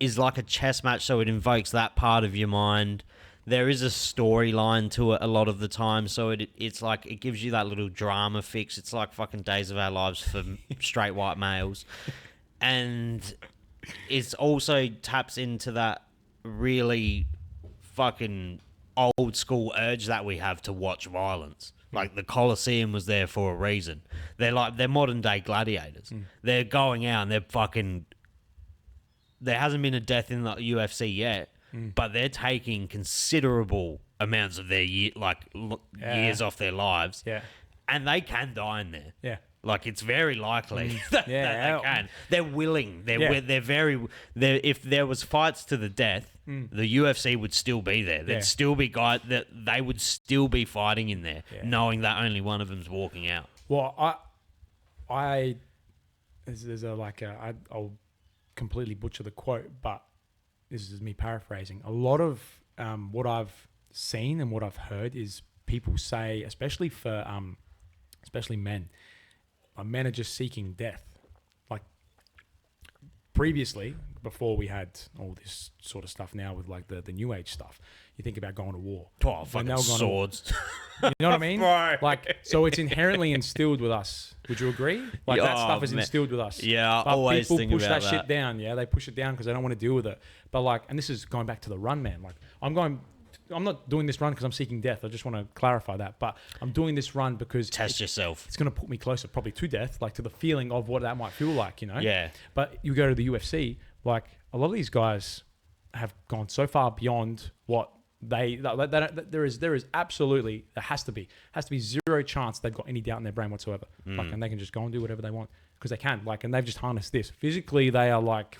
is like a chess match, so it invokes that part of your mind. There is a storyline to it a lot of the time, so it's like it gives you that little drama fix. It's like fucking Days of Our Lives for straight white males. And it's also taps into that really fucking old school urge that we have to watch violence. Like the Colosseum was there for a reason. They're modern day gladiators. They're going out and they're fucking... There hasn't been a death in the UFC yet, but they're taking considerable amounts of their years off their lives, and they can die in there. Yeah, like it's very likely that they can. They're willing. They're very. If there was fights to the death, the UFC would still be there. There'd still be guys that they would still be fighting in there, knowing that only one of them's walking out. Well, I'll completely butcher the quote, but this is me paraphrasing. A lot of what I've seen and what I've heard is people say, especially men, men are just seeking death. Like previously, before we had all this sort of stuff now with like the new age stuff, you think about going to war. Oh, fucking swords. You know what I mean? Like, so it's inherently instilled with us. Would you agree? Like that stuff is instilled with us. Yeah, but always people think push about that shit down. Yeah, they push it down because they don't want to deal with it. But like, and this is going back to the run, man. Like, I'm not doing this run because I'm seeking death. I just want to clarify that. But I'm doing this run because test yourself. It's going to put me closer, probably to death, like to the feeling of what that might feel like. You know? Yeah. But you go to the UFC, like a lot of these guys have gone so far beyond what. There is absolutely, there has to be zero chance they've got any doubt in their brain whatsoever. Like, and they can just go and do whatever they want because they can. Like, and they've just harnessed this. Physically, they are like,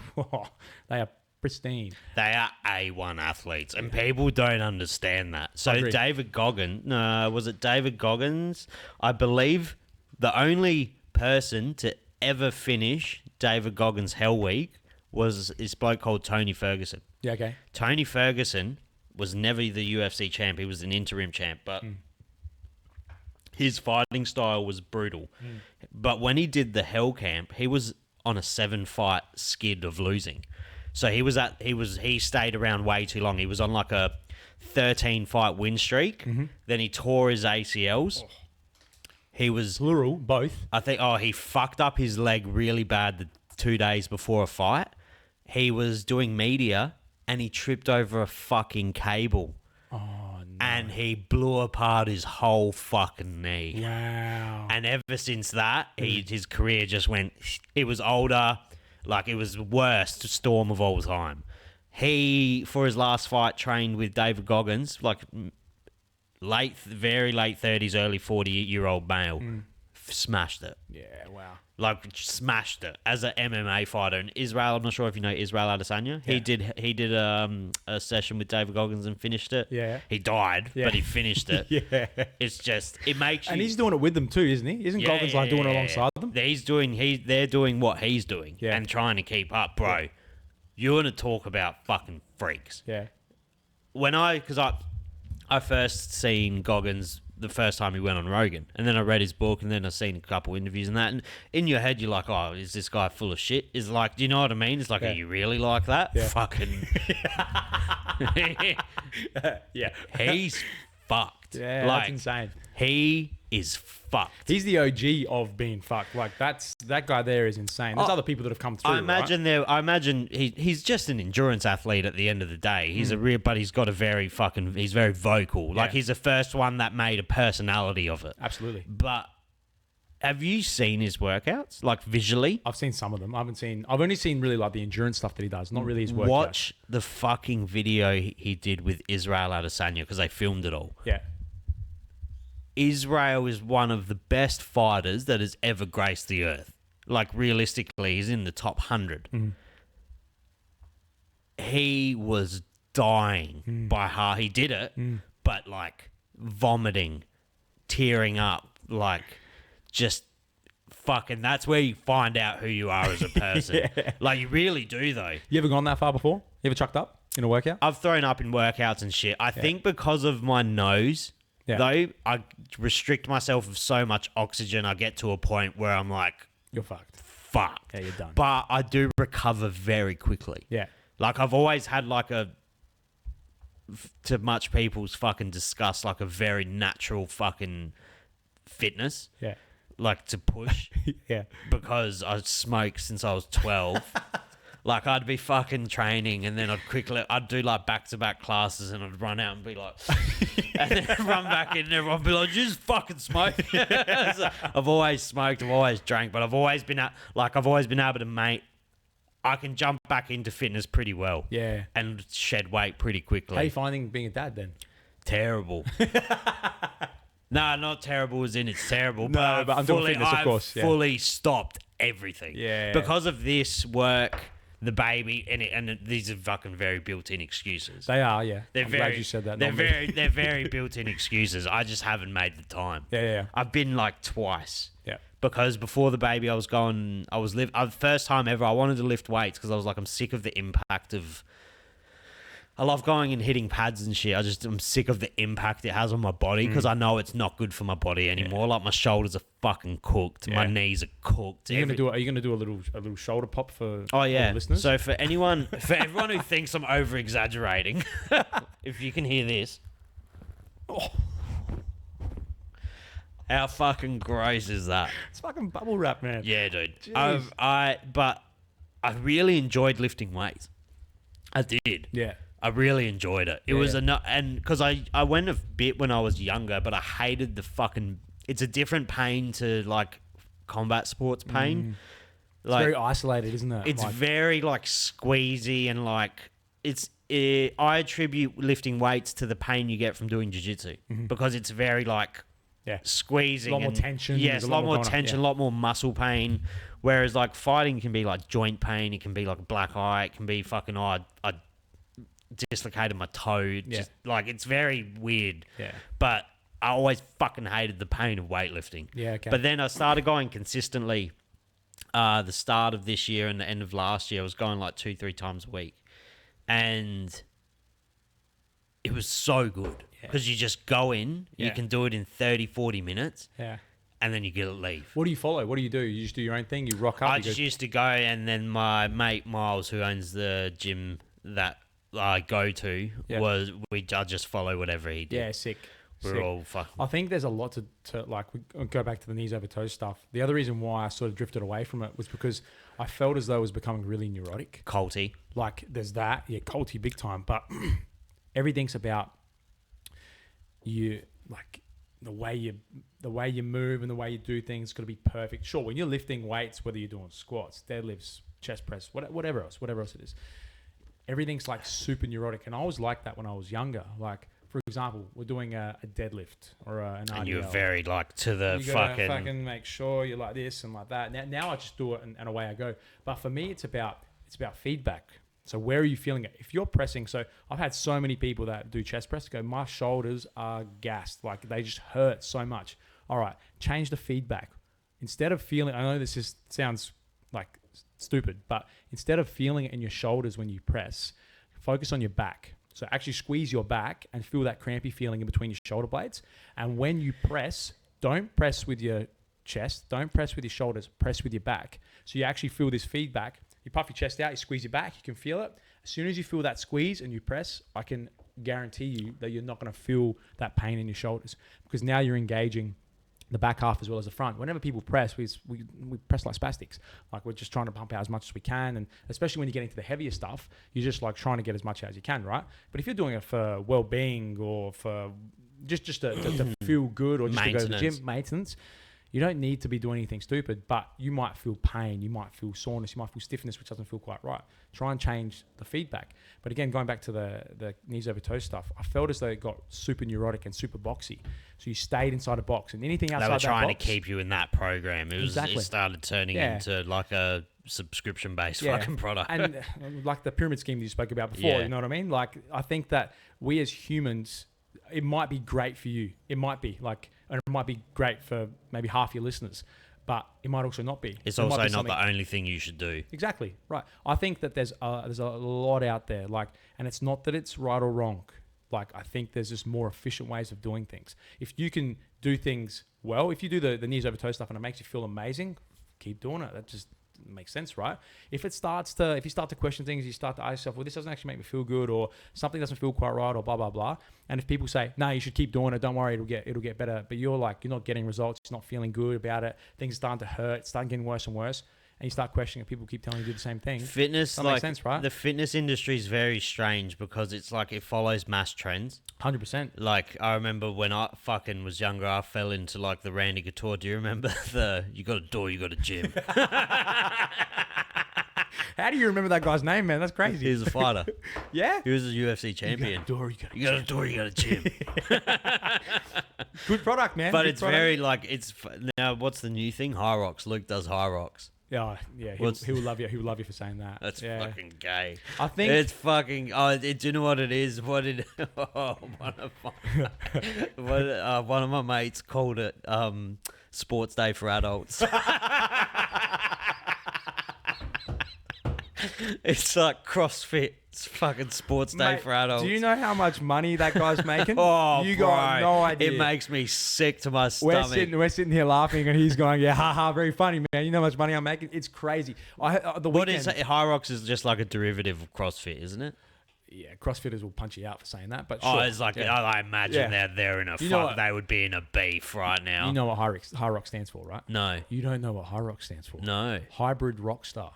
they are pristine. They are A1 athletes, and people don't understand that. So David Goggins, was it David Goggins? I believe the only person to ever finish David Goggins' Hell Week was this bloke called Tony Ferguson. Yeah, okay. Tony Ferguson was never the UFC champ. He was an interim champ, but his fighting style was brutal. But when he did the Hell Camp, he was on a 7-fight skid of losing. So he stayed around way too long. He was on like a 13-fight win streak. Then he tore his ACLs. He was plural, both. I think. He fucked up his leg really bad the 2 days before a fight. He was doing media. And he tripped over a fucking cable. Oh, no. And he blew apart his whole fucking knee. Wow. And ever since that, his career just went... It was older. Like, it was the worst storm of all time. He, for his last fight, trained with David Goggins, like very late 30s, early 40-year-old male. Smashed it. Yeah, wow. Like smashed it as an MMA fighter. And Israel, I'm not sure if you know Israel Adesanya. Yeah. He did a session with David Goggins and finished it. Yeah. He died, but he finished it. Yeah. It's just it makes you. And he's doing it with them too, isn't he? Isn't Goggins like doing it alongside them? They're doing what he's doing and trying to keep up, bro. Yeah. You want to talk about fucking freaks? Yeah. Because I first seen Goggins the first time he went on Rogan, and then I read his book, and then I seen a couple interviews and that, and in your head you're like, oh, is this guy full of shit? Is like, do you know what I mean? It's like, are you really like that? Yeah. Fucking yeah, he's fucked. Yeah, like, that's insane. He is fucked. He's the OG of being fucked. Like that guy there is insane. There's other people that have come through. I imagine he's just an endurance athlete at the end of the day. He's but he's got he's very vocal. Like he's the first one that made a personality of it. Absolutely. But Have you seen his workouts, like visually? I've seen some of them. I've only seen really like the endurance stuff that he does, not really his workouts. Watch the fucking video he did with Israel Adesanya because they filmed it all. Yeah. Israel is one of the best fighters that has ever graced the earth. Like, realistically, he's in the top 100. He was dying by how he did it, but, like, vomiting, tearing up, like, just fucking... That's where you find out who you are as a person. Yeah. Like, you really do, though. You ever gone that far before? You ever chucked up in a workout? I've thrown up in workouts and shit. I think because of my nose... Yeah. Though, I restrict myself of so much oxygen, I get to a point where I'm like... You're fucked. Fuck. Yeah, you're done. But I do recover very quickly. Yeah. Like, I've always had, like, to much people's fucking disgust, like, a very natural fucking fitness. Yeah. Like, to push. Yeah. Because I smoked since I was 12. Like, I'd be fucking training and then I'd do, like, back-to-back classes and I'd run out and be like... and then run back in and everyone would be like, just fucking smoke. So I've always smoked, I've always drank, but I've always been able to, mate... I can jump back into fitness pretty well. Yeah. And shed weight pretty quickly. How are you finding being a dad then? Terrible. Nah, not terrible as in it's terrible. No, but I'm doing fitness, of course. I've fully stopped everything. Yeah. Because of this work... The baby and these are fucking very built-in excuses. They are, yeah. I'm glad you said that. They're very built-in excuses. I just haven't made the time. Yeah. I've been like twice. Yeah. Because before the baby, first time ever. I wanted to lift weights because I was like, I'm sick of the impact of. I love going and hitting pads and shit. I'm sick of the impact it has on my body because I know it's not good for my body anymore. Yeah. Like my shoulders are fucking cooked. Yeah. My knees are cooked. Are you gonna do a little shoulder pop for listeners? So for everyone who thinks I'm over exaggerating, if you can hear this, how fucking gross is that? It's fucking bubble wrap, man. Yeah, dude. But I really enjoyed lifting weights. I did. Yeah. I really enjoyed it. It was and because I went a bit when I was younger, but I hated the fucking... It's a different pain to, like, combat sports pain. It's very isolated, isn't it? It's very, like, squeezy and, like... I attribute lifting weights to the pain you get from doing jiu-jitsu because it's very, like... Yeah. Squeezing. A lot more tension. Yes, a lot more tension, a lot more muscle pain. Whereas, like, fighting can be, like, joint pain. It can be, like, a black eye. It can be fucking... I dislocated my toe. Just, like, it's very weird. Yeah. But I always fucking hated the pain of weightlifting. Yeah, okay. But then I started going consistently the start of this year and the end of last year. I was going, like, 2-3 times a week. And it was so good. Because you just go in, you can do it in 30, 40 minutes. Yeah. And then you get to leave. What do you follow? What do? You just do your own thing? You rock up? I just used to go, and then my mate Miles, who owns the gym that I go to, I just follow whatever he did. Yeah, sick. We're all fucking... I think there's a lot to like, we go back to the knees over toes stuff. The other reason why I sort of drifted away from it was because I felt as though it was becoming really neurotic. Culty. Like, there's that. Yeah, culty big time. But everything's about you, like... The way you move and the way you do things got to be perfect. Sure, when you're lifting weights, whether you're doing squats, deadlifts, chest press, whatever else it is, everything's like super neurotic. And I was like that when I was younger. Like, for example, we're doing a deadlift or an RDL. And you're very like to the you fucking make sure you're like this and like that. Now I just do it and away I go. But for me, it's about feedback. So where are you feeling it? If you're pressing, so I've had so many people that do chest press go, my shoulders are gassed. Like they just hurt so much. All right, change the feedback. Instead of feeling, I know this sounds like stupid, but instead of feeling it in your shoulders when you press, focus on your back. So actually squeeze your back and feel that crampy feeling in between your shoulder blades. And when you press, don't press with your chest, don't press with your shoulders, press with your back. So you actually feel this feedback. You puff your chest out, you squeeze your back, you can feel it. As soon as you feel that squeeze and you press, I can guarantee you that you're not going to feel that pain in your shoulders because now you're engaging the back half as well as the front. Whenever people press, we press like spastics. Like we're just trying to pump out as much as we can. And especially when you get into the heavier stuff, you're just like trying to get as much out as you can, right? But if you're doing it for well-being or for just to feel good or just to go to the gym, maintenance, You don't need to be doing anything stupid, but you might feel pain, you might feel soreness, you might feel stiffness, which doesn't feel quite right. Try and change the feedback. But again, going back to the knees over toe stuff, I felt as though it got super neurotic and super boxy. So you stayed inside a box, and anything outside that box... They were trying to keep you in that program. It Exactly. It started turning into like a subscription-based fucking product. And like the pyramid scheme that you spoke about before, you know what I mean? Like, I think that we as humans, it might be great for you. It might be like, and it might be great for maybe half your listeners, but it might also not be. It's also not the only thing you should do. Exactly, right. I think that there's a lot out there, like, and it's not that it's right or wrong. Like, I think there's just more efficient ways of doing things. If you can do things well, if you do the knees over toe stuff and it makes you feel amazing, keep doing it. That just makes sense, right? If you start to question things, you start to ask yourself, well, this doesn't actually make me feel good, or something doesn't feel quite right, or blah blah blah. And if people say, no, you should keep doing it, don't worry, it'll get better, but you're not getting results, you're not feeling good about it, things are starting to hurt, it's starting getting worse and worse, and you start questioning it, people keep telling you to do the same thing. Fitness, that makes sense, right? The fitness industry is very strange because it's like it follows mass trends. 100%. Like, I remember when I fucking was younger, I fell into like the Randy Couture. Do you remember you got a door, you got a gym? How do you remember that guy's name, man? That's crazy. He was a fighter. Yeah? He was a UFC champion. You got a door, you got a door, you got a gym. Good product, man. But Good it's product. very like, now what's the new thing? High rocks. Luke does high rocks. Yeah, he will love you. He will love you for saying that. That's fucking gay. I think it's fucking. Oh, do you know what it is? One of my mates called it Sports Day for adults. It's like CrossFit. It's fucking Sports Day Mate, for adults. do you know how much money that guy's making? You got no idea. It makes me sick to my stomach. We're sitting here laughing, and he's going, "Yeah, haha, very funny, man. You know how much money I'm making? It's crazy." What is it? High rocks is just like a derivative of CrossFit, isn't it? Yeah, CrossFitters will punch you out for saying that. But sure. sure. It's like I imagine they're in a they would be in a beef right now. You know what high rock stands for, right? No. You don't know what high rock stands for? No. Hybrid rock star.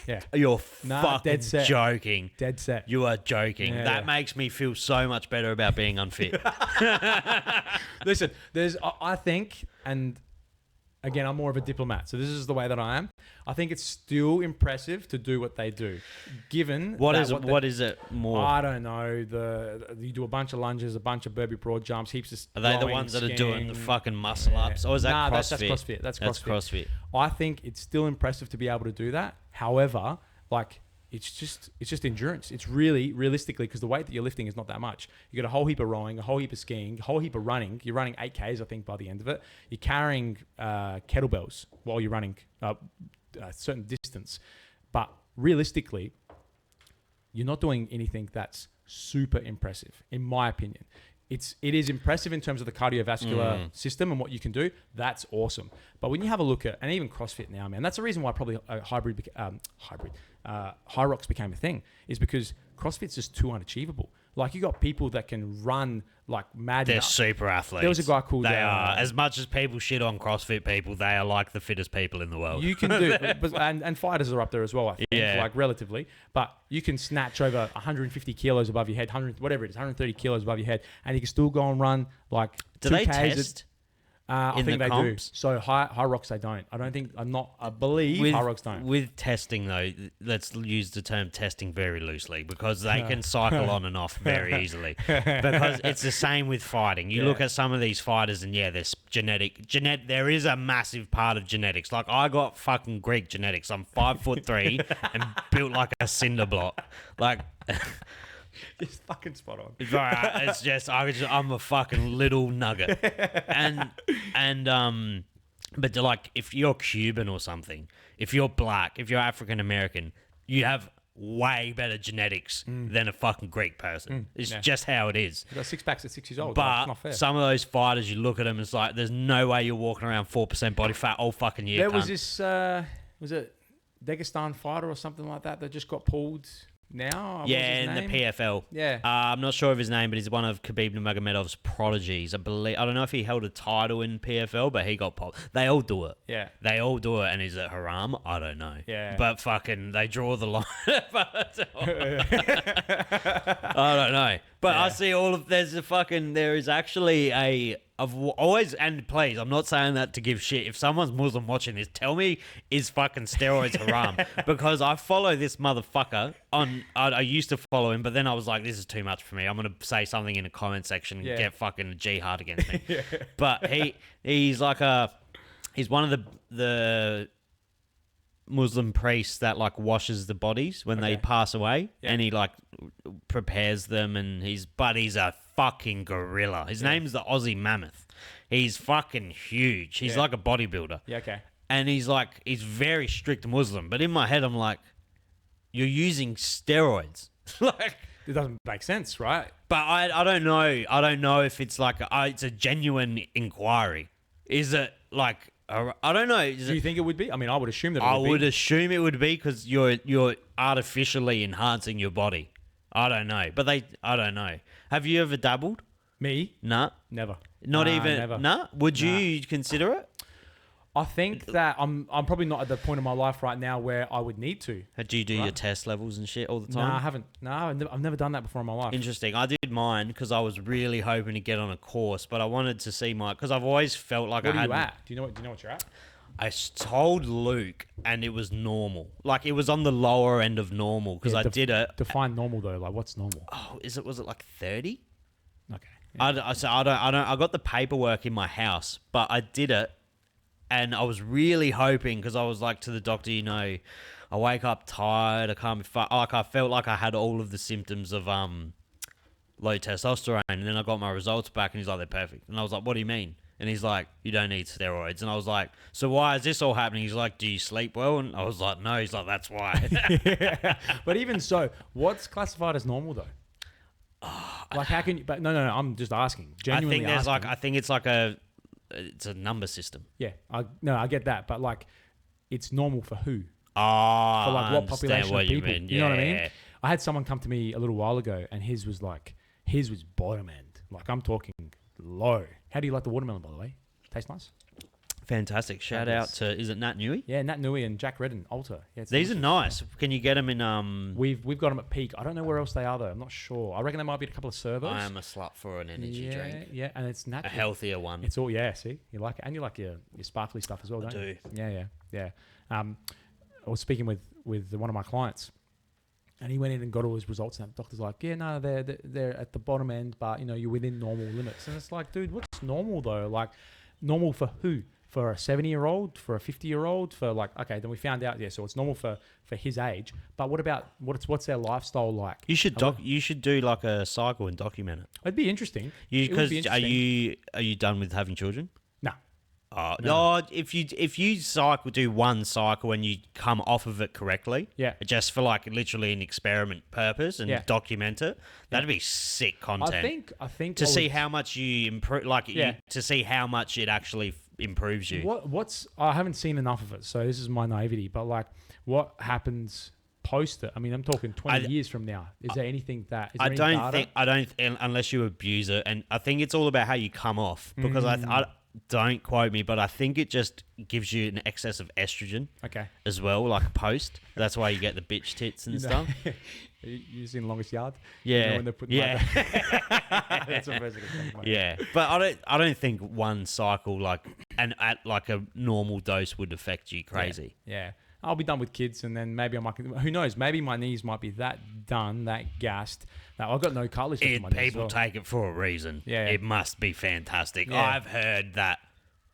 Yeah. You're fucking joking. Dead set. You are joking. Yeah, that makes me feel so much better about being unfit. Listen, I think, and again, I'm more of a diplomat, so this is the way that I am. I think it's still impressive to do what they do, given what is it more? I don't know. You do a bunch of lunges, a bunch of burpee broad jumps, heaps of. Are they the ones that are doing the fucking muscle ups, or is that CrossFit? That's CrossFit. That's CrossFit. I think it's still impressive to be able to do that. However, like, it's just endurance. It's really, realistically, because the weight that you're lifting is not that much. You got a whole heap of rowing, a whole heap of skiing, a whole heap of running. You're running 8Ks, I think, by the end of it. You're carrying kettlebells while you're running a certain distance. But realistically, you're not doing anything that's super impressive, in my opinion. It is impressive in terms of the cardiovascular system and what you can do. That's awesome. But when you have a look at, and even CrossFit now, man, that's the reason why probably high rocks became a thing, is because CrossFit's just too unachievable. Like, you got people that can run like mad. They're super athletes. There was a guy called... They are. As much as people shit on CrossFit people, they are like the fittest people in the world. You can do... and fighters are up there as well, I think, like relatively. But you can snatch over 150 kilos above your head, 100, whatever it is, 130 kilos above your head, and you can still go and run like... Do they test? I think they comps? do. So high rocks, they don't. I believe high rocks don't. With testing, though, let's use the term testing very loosely, because they can cycle on and off very easily. Because it's the same with fighting. You look at some of these fighters, and there's genetic. There is a massive part of genetics. Like, I got fucking Greek genetics. I'm 5'3" and built like a cinder block. Like. It's fucking spot on. It's just I'm a fucking little nugget, but like, if you're Cuban or something, if you're black, if you're African American, you have way better genetics than a fucking Greek person. It's just how it is. You got 6 packs at 6 years old. But not fair. Some of those fighters, you look at them, it's like, there's no way you're walking around 4% body fat all fucking year. There was this was it Dagestan fighter or something like that just got pulled. Now, in the PFL. Yeah, I'm not sure of his name, but he's one of Khabib Nurmagomedov's prodigies. I don't know if he held a title in PFL, but he got popped. They all do it. Yeah, they all do it. And is it haram? I don't know. Yeah, but fucking, they draw the line. I don't know. But I see there is actually always, and please, I'm not saying that to give shit. If someone's Muslim watching this, tell me, is fucking steroids haram? Because I follow this motherfucker on. I used to follow him, but then I was like, this is too much for me. I'm gonna say something in the comment section and get fucking jihad against me. But he's like he's one of the Muslim priests that like washes the bodies when they pass away, and he like prepares them, and he's a fucking gorilla. His name's the Aussie Mammoth. He's fucking huge. He's like a bodybuilder. Yeah, okay. And he's very strict Muslim. But in my head, I'm like, you're using steroids. Like, it doesn't make sense, right? But I don't know. I don't know if it's like it's a genuine inquiry. Is it like I don't know. Do you think it would be? I mean, I would assume that it would be. I would assume it would be because you're artificially enhancing your body. I don't know. But I don't know. Have you ever dabbled? Me? Nah. Never. Not even? Never. Nah? Would you consider it? I think that I'm probably not at the point in my life right now where I would need to. Do you do your test levels and shit all the time? No, I haven't. No, I've never done that before in my life. Interesting. I did mine because I was really hoping to get on a course, but I wanted to see because I've always felt like What are you at? Do you know what you're at? I told Luke, and it was normal. Like, it was on the lower end of normal because I did it. Define normal though. Like, what's normal? Oh, was it like 30? Okay. Yeah. I got the paperwork in my house, but I did it, and I was really hoping because I was like to the doctor, I wake up tired. I can't be like I felt like I had all of the symptoms of low testosterone, and then I got my results back, and he's like, they're perfect, and I was like, what do you mean? And he's like, you don't need steroids. And I was like, so why is this all happening? He's like, do you sleep well? And I was like, no. He's like, that's why. Yeah. But even so, what's classified as normal though? Like, how can you? But no. I'm just asking. Genuinely asking. I think it's it's a number system. Yeah. I get that. But like, it's normal for who? Oh, For like what population of people? You know what I mean? I had someone come to me a little while ago, and his was bottom end. Like, I'm talking low. How do you like the watermelon, by the way? Tastes nice. Fantastic. Shout out to, is it Nat Nui? Yeah, Nat Nui and Jack Redden, Alta. Yeah, these are nice. Can you get them in... We've got them at Peaq. I don't know where else they are, though. I'm not sure. I reckon they might be at a couple of servos. I am a slut for an energy drink. Yeah, and it's natural. A healthier one. It's all, see? You like it. And you like your sparkly stuff as well, don't you? Yeah. I was speaking with one of my clients, and he went in and got all his results, and the doctor's like, yeah, no, they're at the bottom end, but, you're within normal limits. And it's like, dude, what's normal, though? Like, normal for who? For a 70-year-old? For a 50-year-old? For like, okay, then we found out, so it's normal for his age. But what about, what's their lifestyle like? You should do like a cycle and document it. It'd be interesting. Because are you done with having children? No. No, if you do one cycle and you come off of it correctly, just for like literally an experiment purpose and document it, that'd be sick content. I think to see how much you improve, to see how much it actually improves you. I haven't seen enough of it, so this is my naivety. But like, what happens post it? I mean, I'm talking 20 years from now. Is there anything that? Is there I don't unless you abuse it, and I think it's all about how you come off because I don't quote me, but I think it just gives you an excess of estrogen. Okay. As well, like post. That's why you get the bitch tits and stuff. You seen Longest Yard? Yeah. When they're putting that's the first thing. Yeah, but I don't think one cycle at like a normal dose would affect you crazy. Yeah. I'll be done with kids, and then maybe I might. Who knows? Maybe my knees might be that done, that gassed. Now I've got no cartilage in my knees. People take it for a reason. Yeah, it must be fantastic. Yeah. I've heard that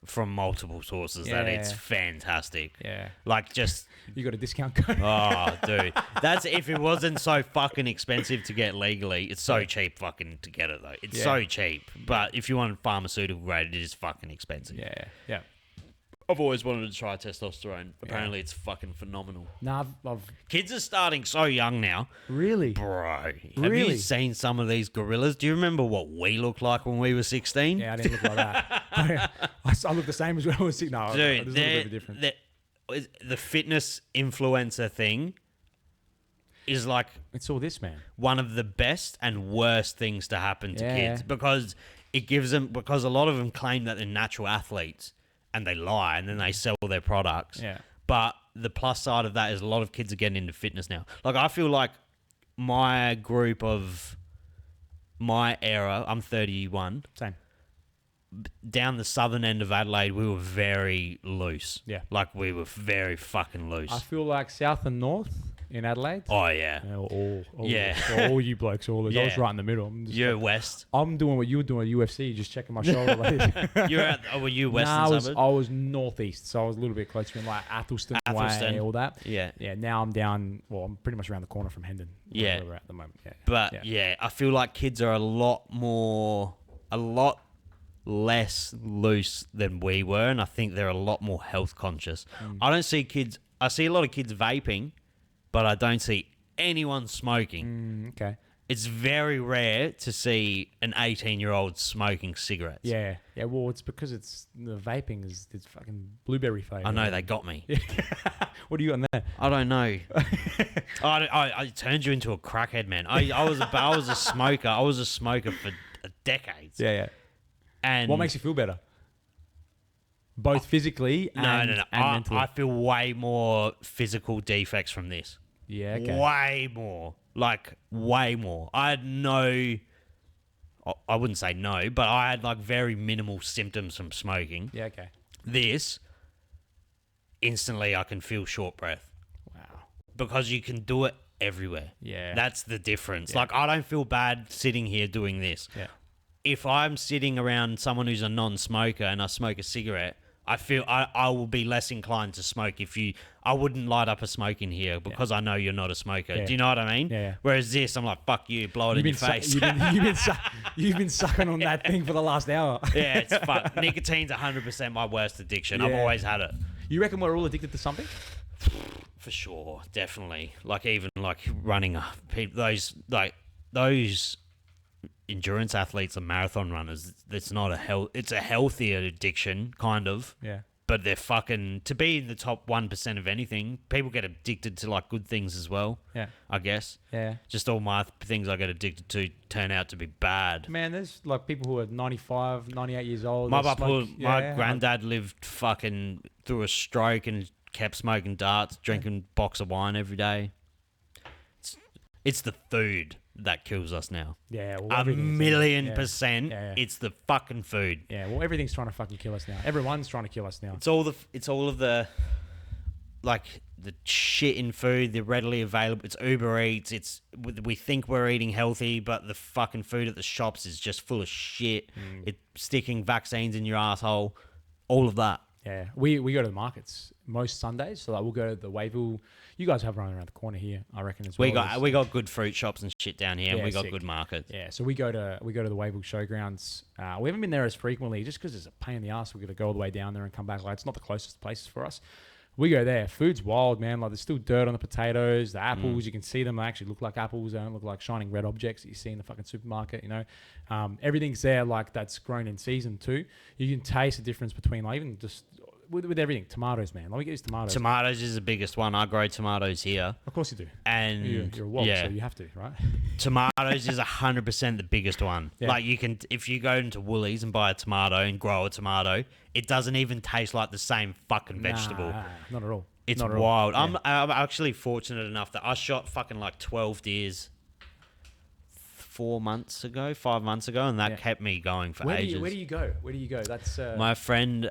from multiple sources that it's fantastic. Yeah, like just you got a discount code. Oh, dude, that's if it wasn't so fucking expensive to get legally. It's so cheap fucking to get it though. It's so cheap, but if you want pharmaceutical grade, it is fucking expensive. Yeah. I've always wanted to try testosterone. Apparently, it's fucking phenomenal. Nah, kids are starting so young now. Really? Bro. Have you seen some of these gorillas? Do you remember what we looked like when we were 16? Yeah, I didn't look like that. I look the same as when I was 16. No, dude, there's a little bit different. The fitness influencer thing is like... It's all this, man. One of the best and worst things to happen to kids because it gives them... Because a lot of them claim that they're natural athletes. And they lie, and then they sell their products. Yeah. But the plus side of that is a lot of kids are getting into fitness now. Like, I feel like my group of my era, I'm 31. Same. down the southern end of Adelaide, we were very loose. Yeah. Like, we were very fucking loose. I feel like south and north in Adelaide. Oh, yeah. All you blokes, all those. I was Yeah. right in the middle. I'm just You're like- west. I'm doing what you were doing at UFC, just checking my shoulder. Were you western Nah, suburb? I was northeast, so I was a little bit closer in like Athelston way, all that. Yeah. Yeah, now I'm down. Well, I'm pretty much around the corner from Hendon. Yeah. where we're at the moment. Yeah, But yeah, I feel like kids are a lot less loose than we were, and I think they're a lot more health conscious. I see a lot of kids vaping, but I don't see anyone smoking. Okay. It's very rare to see an 18-year-old smoking cigarettes. Yeah. Well, it's because it's the vaping it's fucking blueberry flavor. I know, they got me. What do you got in there? I don't know. I turned you into a crackhead, man. I was a smoker. I was a smoker for decades. Yeah. And What makes you feel better? Both physically and no. mentally. I feel way more physical defects from this. Yeah, okay. Way more. Like, way more. I had I wouldn't say no, but I had like very minimal symptoms from smoking. Yeah, okay. This, instantly I can feel short breath Wow. because you can do it everywhere. Yeah. That's the difference. Yeah. Like, I don't feel bad sitting here doing this. Yeah. If I'm sitting around someone who's a non-smoker and I smoke a cigarette, I feel I will be less inclined to smoke I wouldn't light up a smoke in here because I know you're not a smoker. Yeah. Do you know what I mean? Yeah. Whereas this, I'm like, fuck you, blow it in your face. You've been sucking on that thing for the last hour. Yeah, it's fuck. Nicotine's 100% my worst addiction. I've Yeah. always had it. You reckon we're all addicted to something? For sure, definitely. Like, even like running those endurance athletes and marathon runners, it's not it's a healthier addiction, kind of. Yeah. But they're fucking, to be in the top 1% of anything, people get addicted to like good things as well. Yeah. I guess. Yeah. Just all my things I get addicted to turn out to be bad. Man, there's like people who are 95, 98 years old. My my granddad lived fucking through a stroke and kept smoking darts, drinking box of wine every day. It's the food that kills us now. Yeah, well, A everything's- million yeah. percent. Yeah. It's the fucking food. Yeah, well, everything's trying to fucking kill us now. Everyone's trying to kill us now. It's all of the like the shit in food. They're readily available. It's Uber Eats. We think we're eating healthy, but the fucking food at the shops is just full of shit. It's sticking vaccines in your asshole. All of that. Yeah, we go to the markets most Sundays. So like we'll go to the Wayville. You guys have running around the corner here, I reckon as well. We got good fruit shops and shit down here. Yeah, And we got sick. good markets. Yeah, so we go to the Wayville Showgrounds. We haven't been there as frequently just because it's a pain in the ass. We got to go all the way down there and come back. Like, it's not the closest places for us. We go there. Food's wild, man. Like, there's still dirt on the potatoes, the apples. You can see them. They actually look like apples. They don't look like shining red objects that you see in the fucking supermarket. You know, everything's there. Like, that's grown in season too. You can taste the difference between like even just with everything. Tomatoes, man. Let me get these tomatoes. Tomatoes is the biggest one. I grow tomatoes here. Of course you do. And You're a wog, so you have to, right? tomatoes is 100% the biggest one. Yeah. Like, if you go into Woolies and buy a tomato and grow a tomato, it doesn't even taste like the same fucking vegetable. Nah, not at all. It's Not at all. wild. Yeah. I'm actually fortunate enough that I shot fucking like 12 deers 5 months ago, and that Yeah. kept me going for Where ages. do you go? Where do you go? That's My friend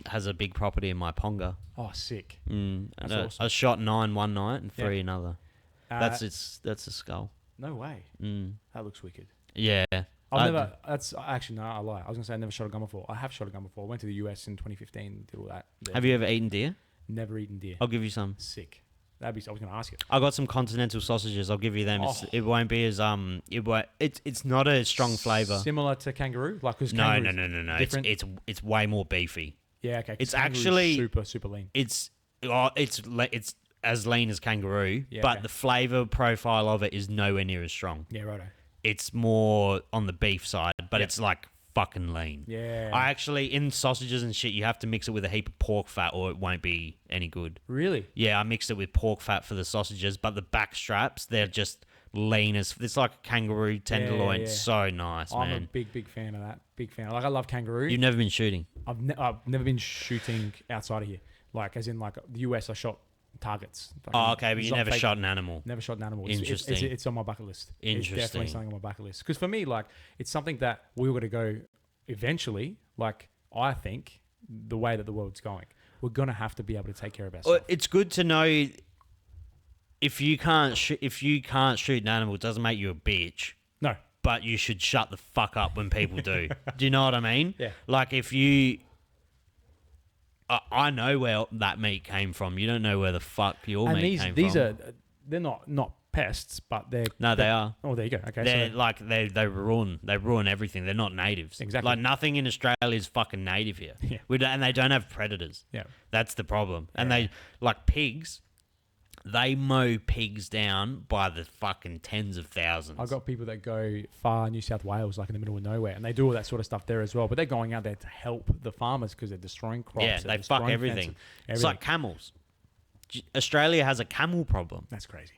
has a big property in Maiponga. oh, sick. And That's I awesome. shot 9 one night and 3 another. Uh, That's a skull. No way. That looks wicked. Yeah. I've never. That's actually no. I lie. I was gonna say I never shot a gun before. I have shot a gun before. I went to the US in 2015. Did all that. Have you ever eaten deer? Never eaten deer. I'll give you some. Sick. That'd be. I was gonna ask you. I got some continental sausages. I'll give you them. Oh. It won't be as It's not a strong flavor. Similar to kangaroo, like because No. Different. It's way more beefy. Yeah. Okay. 'cause It's kangaroo's actually- super lean. It's as lean as kangaroo, Yeah, but okay. the flavor profile of it is nowhere near as strong. Yeah. Righto. It's more on the beef side, but Yeah. it's like fucking lean. Yeah. I actually, in sausages and shit, you have to mix it with a heap of pork fat or it won't be any good. Really. Yeah, I mixed it with pork fat for the sausages, but the back straps, they're just lean as... It's like a kangaroo tenderloin. yeah. So nice, I'm man. a big fan of that. Big fan. Like I love kangaroo. You've never been shooting? I've never been shooting outside of here. Like as in like the US, I shot targets. Oh, okay, but It's you not never fake- shot an animal. Never shot an animal. Interesting. It's on my bucket list. It's Interesting. definitely something on my bucket list. Because for me, like, it's something that we were going to go eventually, like I think the way that the world's going, we're going to have to be able to take care of Well, ourselves. it's good to know if you can't shoot an animal, it doesn't make you a bitch. No. But you should shut the fuck up when people do. Do you know what I mean? Yeah. Like if you... I know where that meat came from. You don't know where the fuck your And meat came these from. are, they're not pests, but they're... They are. Oh, there you go. Okay. They're So, like they ruin everything. They're not natives. Exactly. Like nothing in Australia is fucking native here. Yeah. And they don't have predators. yeah. That's the problem. And Yeah. they like pigs. They mow pigs down by the fucking tens of thousands. I've got people that go far New South Wales, like in the middle of nowhere, and they do all that sort of stuff there as well. But they're going out there to help the farmers because they're destroying crops. Yeah, they're they fuck destroying everything. fences, It's like camels. Australia has a camel problem. That's crazy.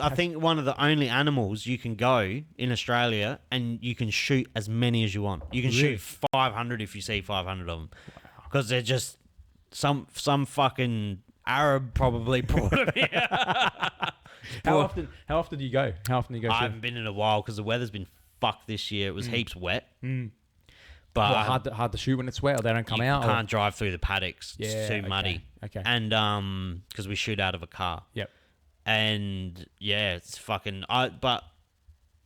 I think one of the only animals you can go in Australia and you can shoot as many as you want. You can Really? shoot 500 if you see 500 of them. Because they're just some fucking Arab probably brought them here. How often do you go? How often do you go? I shooting? haven't been in a while because the weather's been fucked this year. It was heaps wet. But Well, hard to shoot when it's wet, or they don't come you out. can't drive through the paddocks. Yeah, It's too okay, muddy. okay. And because we shoot out of a car. Yep. And yeah, it's fucking. But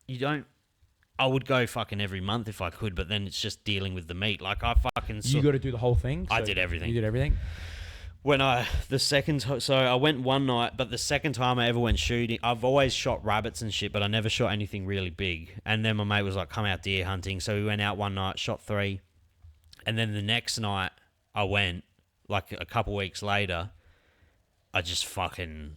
you don't. I would go fucking every month if I could, but then it's just dealing with the meat. Like I fucking. You got to do the whole thing. I so did everything. You did everything. So I went one night, but the second time I ever went shooting, I've always shot rabbits and shit, but I never shot anything really big. And then my mate was like, "Come out deer hunting," so we went out one night, shot 3, and then the next night I went, like a couple weeks later, I just fucking,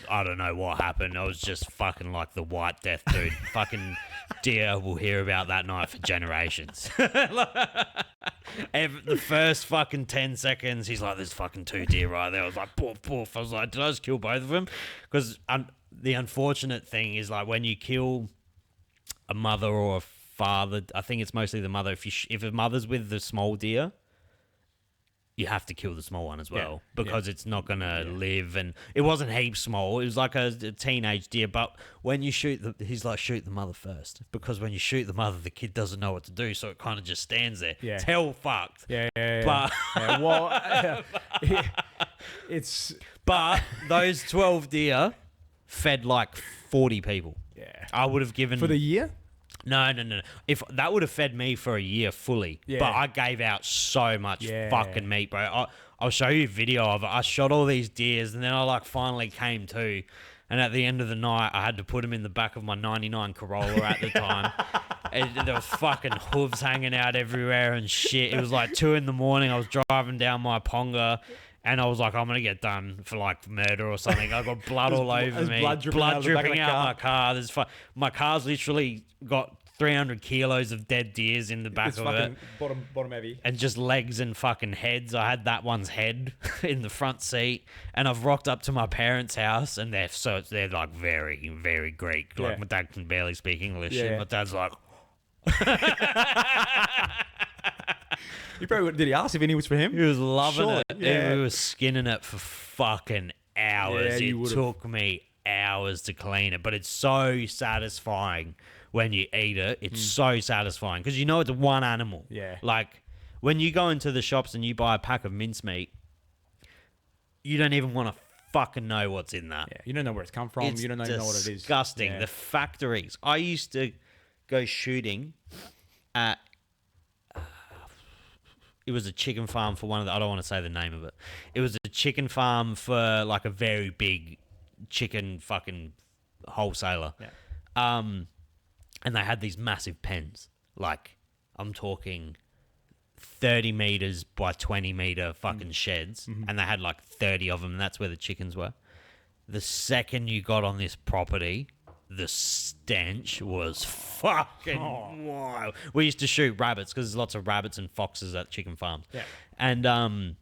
I don't know what happened. I was just fucking like the White Death, dude. Fucking deer will hear about that night for generations. The first fucking 10 seconds, he's like, "There's fucking 2 deer right there." I was like, "Poof, poof." I was like, "Did I just kill both of them?" Because the unfortunate thing is, like, when you kill a mother or a father, I think it's mostly the mother. If a mother's with the small deer, you have to kill the small one as well, because it's not going to live. And it wasn't heaps small. It was like a teenage deer. But when you shoot he's like, shoot the mother first. Because when you shoot the mother, the kid doesn't know what to do. So it kind of just stands there. Yeah. It's hell fucked. Yeah. But, It's... but those 12 deer fed like 40 people. Yeah. I would have given... For the year? No. If that would have fed me for a year fully, Yeah. but I gave out so much Yeah. fucking meat, bro. I'll show you a video of it. I shot all these deers, and then I like finally came to, and at the end of the night, I had to put them in the back of my '99 Corolla at the time. And there was fucking hooves hanging out everywhere and shit. It was like 2 a.m. I was driving down my Ponga. And I was like, I'm going to get done for like murder or something. I got blood all over me. blood dripping out my car. My car's literally got 300 kilos of dead deers in the back It's of fucking it. bottom heavy. And just legs and fucking heads. I had that one's head in the front seat. And I've rocked up to my parents' house, and they're like very, very Greek. Like Yeah. my dad can barely speak English. Yeah. And my dad's like... You probably did he ask if any was for him? He was loving Sure, it. yeah. We were skinning it for fucking hours. Yeah, you it would've. took me hours to clean it, but it's so satisfying when you eat it. It's so satisfying because you know it's one animal. Yeah. Like when you go into the shops and you buy a pack of mincemeat, you don't even want to fucking know what's in that. Yeah. You don't know where it's come from. It's You don't know what it is. disgusting. Yeah. The factories. I used to go shooting at... It was a chicken farm for one of the... I don't want to say the name of it. It was a chicken farm for like a very big chicken fucking wholesaler. Yeah. And they had these massive pens. Like, I'm talking 30 meters by 20 meter fucking sheds. And they had like 30 of them. And that's where the chickens were. The second you got on this property... The stench was fucking wild. We used to shoot rabbits because there's lots of rabbits and foxes at chicken farms. Yeah. And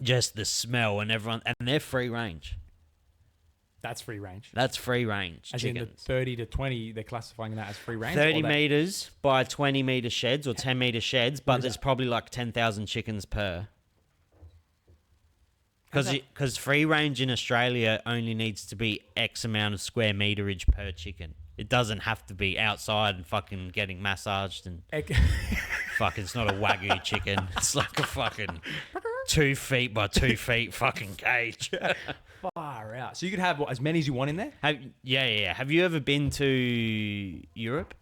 just the smell and everyone... And they're free range. That's free range. That's free range As in the chickens. 30 to 20, they're classifying that as free range? 30 or that- meters by 20 meter sheds or 10 meter sheds, but there's probably like 10,000 chickens per. Because free range in Australia only needs to be X amount of square meterage per chicken. It doesn't have to be outside and fucking getting massaged and fucking. It's not a Wagyu chicken. It's like a fucking 2 feet by 2 feet fucking cage. Far out. So you could have as many as you want in there? Yeah. Have you ever been to Europe?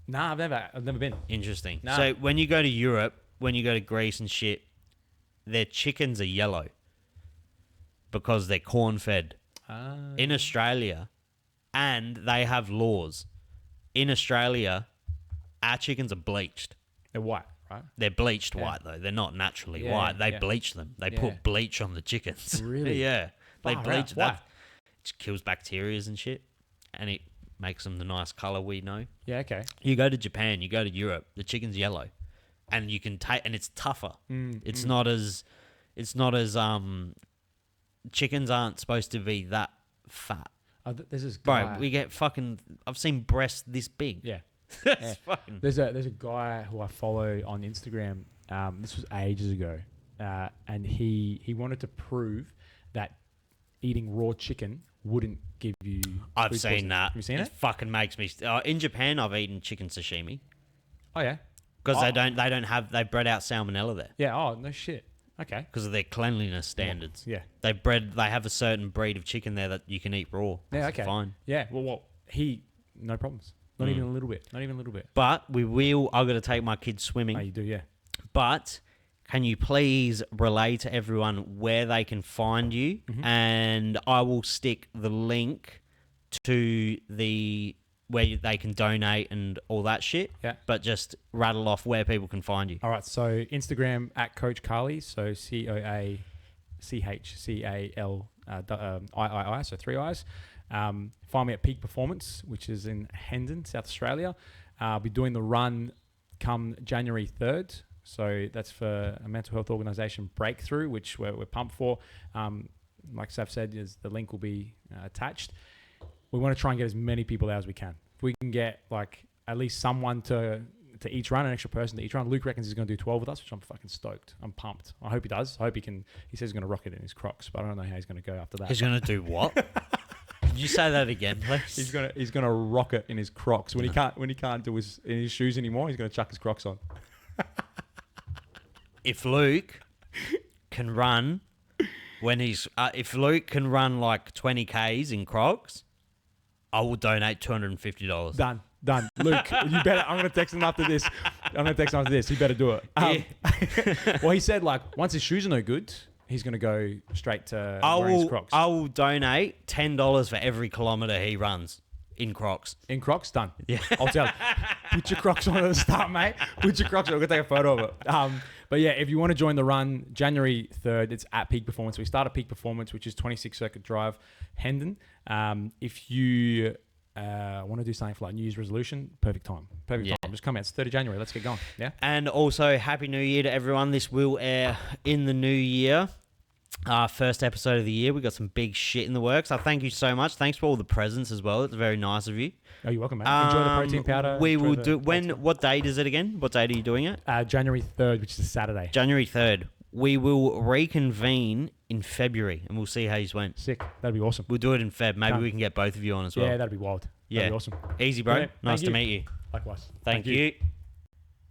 Nah, I've never been. Interesting. Nah. So when you go to Europe, when you go to Greece and shit, their chickens are yellow because they're corn-fed. In Australia, and they have laws. In Australia, our chickens are bleached. They're white, right? They're bleached white, though. They're not naturally white. They bleach them. They put bleach on the chickens. Really? Yeah. They bleach Why? that. It kills bacteria and shit, and it makes them the nice colour we know. Yeah, okay. You go to Japan, you go to Europe, the chicken's yellow, and you can take, and it's tougher. It's not as chickens aren't supposed to be that fat. There's this guy. Bro, we get fucking. I've seen breasts this big. Yeah. That's fucking. There's a guy who I follow on Instagram. This was ages ago, and he wanted to prove that eating raw chicken wouldn't give you. I've food seen poisoning. that. Have you seen it? It fucking makes me. In Japan, I've eaten chicken sashimi Oh yeah. because they bred out salmonella there Yeah. Oh no shit. Okay. because of their cleanliness standards. Yeah. They have a certain breed of chicken there that you can eat raw. Yeah. It's Okay. fine. Yeah. Well, no problems. Not even a little bit. Not even a little bit. But I've got to take my kids swimming. Oh, you do, yeah. But can you please relay to everyone where they can find you? And I will stick the link to where they can donate and all that shit. Yeah. But just rattle off where people can find you. All right. So Instagram at Coach Cali. So CoachCalii. So 3 I's. Find me at Peaq Performance, which is in Hendon, South Australia. I'll be doing the run come January 3rd. So that's for a mental health organisation, Breakthrough, which we're pumped for. Like Saf said, the link will be attached. We want to try and get as many people out as we can. If we can get like at least someone to each run, an extra person to each run. Luke reckons he's going to do 12 with us, which I'm fucking stoked. I'm pumped. I hope he does. I hope he can. He says he's going to rock it in his Crocs, but I don't know how he's going to go after that. He's going to do what? Could you say that again, please? He's gonna rock it in his Crocs when he can't do his shoes anymore. He's gonna chuck his Crocs on. If Luke can run like 20 Ks in Crocs, I will donate $250. Done. Luke, you better. I'm gonna text him after this. You better do it. Well, he said like once his shoes are no good, he's going to go straight to wearing his Crocs. I will donate $10 for every kilometre he runs in Crocs. In Crocs? Done. Yeah. I'll tell you. Put your Crocs on at the start, mate. Put your Crocs on. We're going to take a photo of it. But yeah, if you want to join the run, January 3rd, it's at Peaq Performance. We start at Peaq Performance, which is 26 Circuit Drive, Hendon. If you want to do something for like New Year's resolution, perfect time. Just come out. It's 3rd of January. Let's get going. Yeah. And also, Happy New Year to everyone. This will air in the new year. First episode of the year. We got some big shit in the works. I thank you so much. Thanks for all the presents as well. It's very nice of you. Oh, you're welcome, mate. Enjoy the protein powder. We will do. What date is it again? What date are you doing it? January 3rd, which is a Saturday. January 3rd. We will reconvene in February and we'll see how you went. Sick. That'd be awesome. We'll do it in Feb. Maybe we can get both of you on as well. Yeah, that'd be wild. That'd be awesome. Easy, bro. Brilliant. Nice to meet you. Likewise. Thank you.